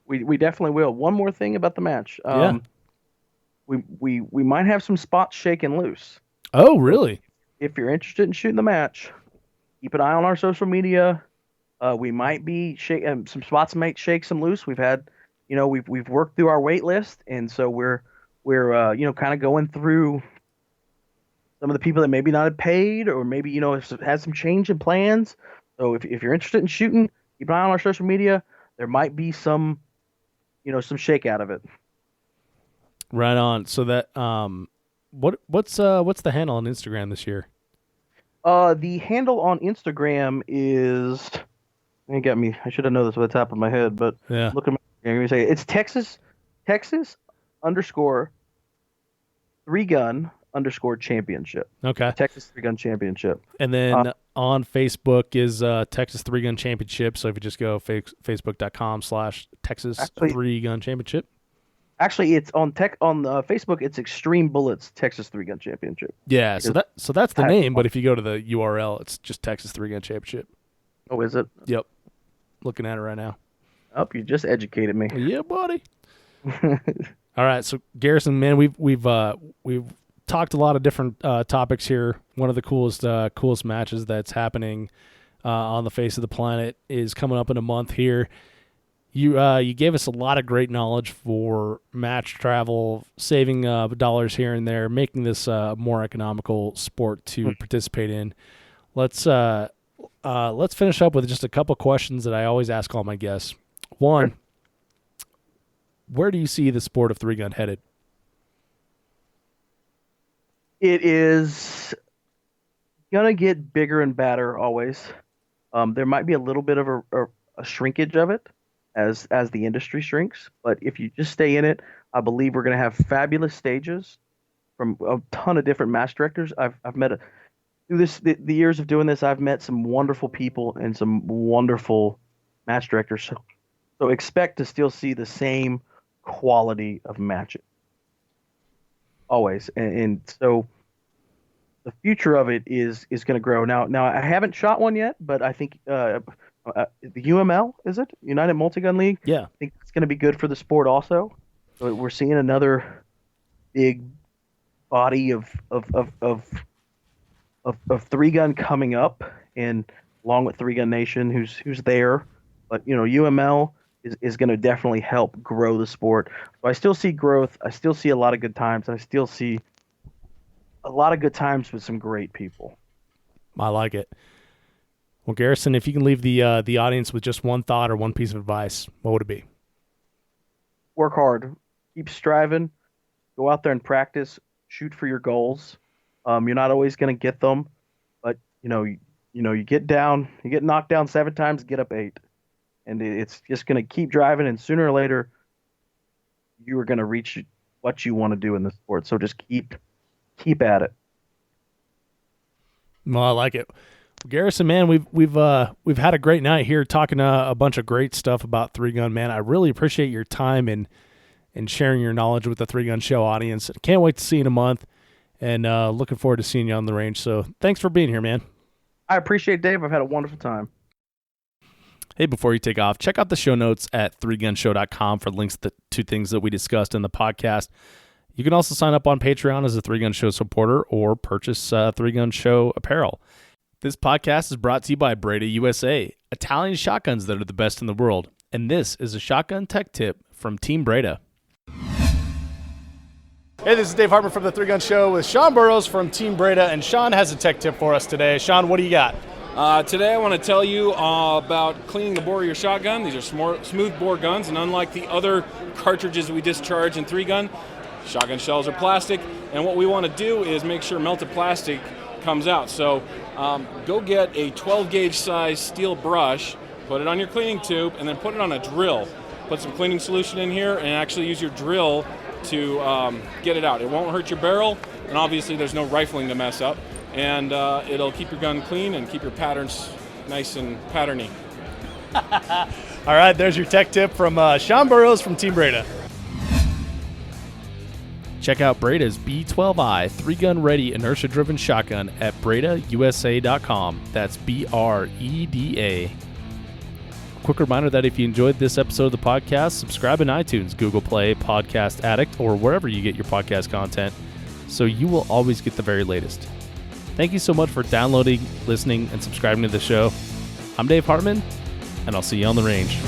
We definitely will. One more thing about the match. We might have some spots shaking loose. Oh, really? If you're interested in shooting the match, keep an eye on our social media. We might be some spots might shake some loose. We've had, we've worked through our wait list, and so we're kind of going through some of the people that maybe not have paid, or maybe, has some change in plans. So if you're interested in shooting, keep an eye on our social media. There might be some, some shake out of it. Right on. So that what's the handle on Instagram this year? The handle on Instagram is, you got me. I should have known this at the top of my head, but Yeah. look at my. I'm gonna say it's Texas underscore 3gun underscore championship. Okay. Texas 3gun championship. And then on Facebook is Texas 3-Gun Championship. So if you just go facebook.com/Texas 3-Gun Championship. Actually, it's on Facebook. It's Extreme Bullets Texas 3-Gun Championship. Yeah, so that's the name. But if you go to the URL, it's just Texas 3-Gun Championship. Oh, is it? Yep. Looking at it right now. Oh, you just educated me. Yeah, buddy. All right, so Garrison, man, we've talked a lot of different topics here. One of the coolest matches that's happening on the face of the planet is coming up in a month here. You gave us a lot of great knowledge for match travel, saving dollars here and there, making this a more economical sport to participate in. Let's finish up with just a couple questions that I always ask all my guests. One, where do you see the sport of 3-gun headed? It is gonna get bigger and badder always. There might be a little bit of a shrinkage of it as the industry shrinks, but if you just stay in it, I believe we're gonna have fabulous stages from a ton of different match directors. I've met through the years of doing this, I've met some wonderful people and some wonderful match directors. So expect to still see the same quality of matches always, and so the future of it is going to grow. Now I haven't shot one yet, but I think the UML, is it United Multigun League? Yeah, I think it's going to be good for the sport also. So we're seeing another big body of 3-gun coming up, and along with 3-Gun Nation, who's there. But UML is going to definitely help grow the sport. So I still see growth. I still see a lot of good times. I still see a lot of good times with some great people. I like it. Well, Garrison, if you can leave the audience with just one thought or one piece of advice, what would it be? Work hard. Keep striving. Go out there and practice. Shoot for your goals. You're not always going to get them, but you get knocked down 7 times, get up 8. And it's just going to keep driving, and sooner or later, you are going to reach what you want to do in the sport. So just keep at it. Well, I like it. Garrison, man, we've had a great night here talking a bunch of great stuff about 3-gun, man. I really appreciate your time and sharing your knowledge with the 3-Gun Show audience. Can't wait to see you in a month, and looking forward to seeing you on the range. So thanks for being here, man. I appreciate it, Dave. I've had a wonderful time. Hey, before you take off, check out the show notes at 3gunshow.com for links to things that we discussed in the podcast. You can also sign up on Patreon as a 3-Gun Show supporter or purchase 3-Gun Show apparel. This podcast is brought to you by Breda USA, Italian shotguns that are the best in the world. And this is a shotgun tech tip from Team Breda. Hey, this is Dave Hartman from the 3-Gun Show with Sean Burrows from Team Breda. And Sean has a tech tip for us today. Sean, what do you got? Today I want to tell you about cleaning the bore of your shotgun. These are smooth bore guns, and unlike the other cartridges we discharge in 3-gun, shotgun shells are plastic, and what we want to do is make sure melted plastic comes out. So go get a 12 gauge size steel brush, put it on your cleaning tube, and then put it on a drill. Put some cleaning solution in here and actually use your drill to get it out. It won't hurt your barrel, and obviously there's no rifling to mess up. And it'll keep your gun clean and keep your patterns nice and patterny. All right, there's your tech tip from Sean Burrows from Team Breda. Check out Breda's B12i 3-gun ready inertia-driven shotgun at bredausa.com. That's BREDA. Quick reminder that if you enjoyed this episode of the podcast, subscribe in iTunes, Google Play, Podcast Addict, or wherever you get your podcast content, so you will always get the very latest. Thank you so much for downloading, listening, and subscribing to the show. I'm Dave Hartman, and I'll see you on the range.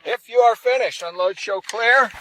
If you are finished. Finished unload, show clear.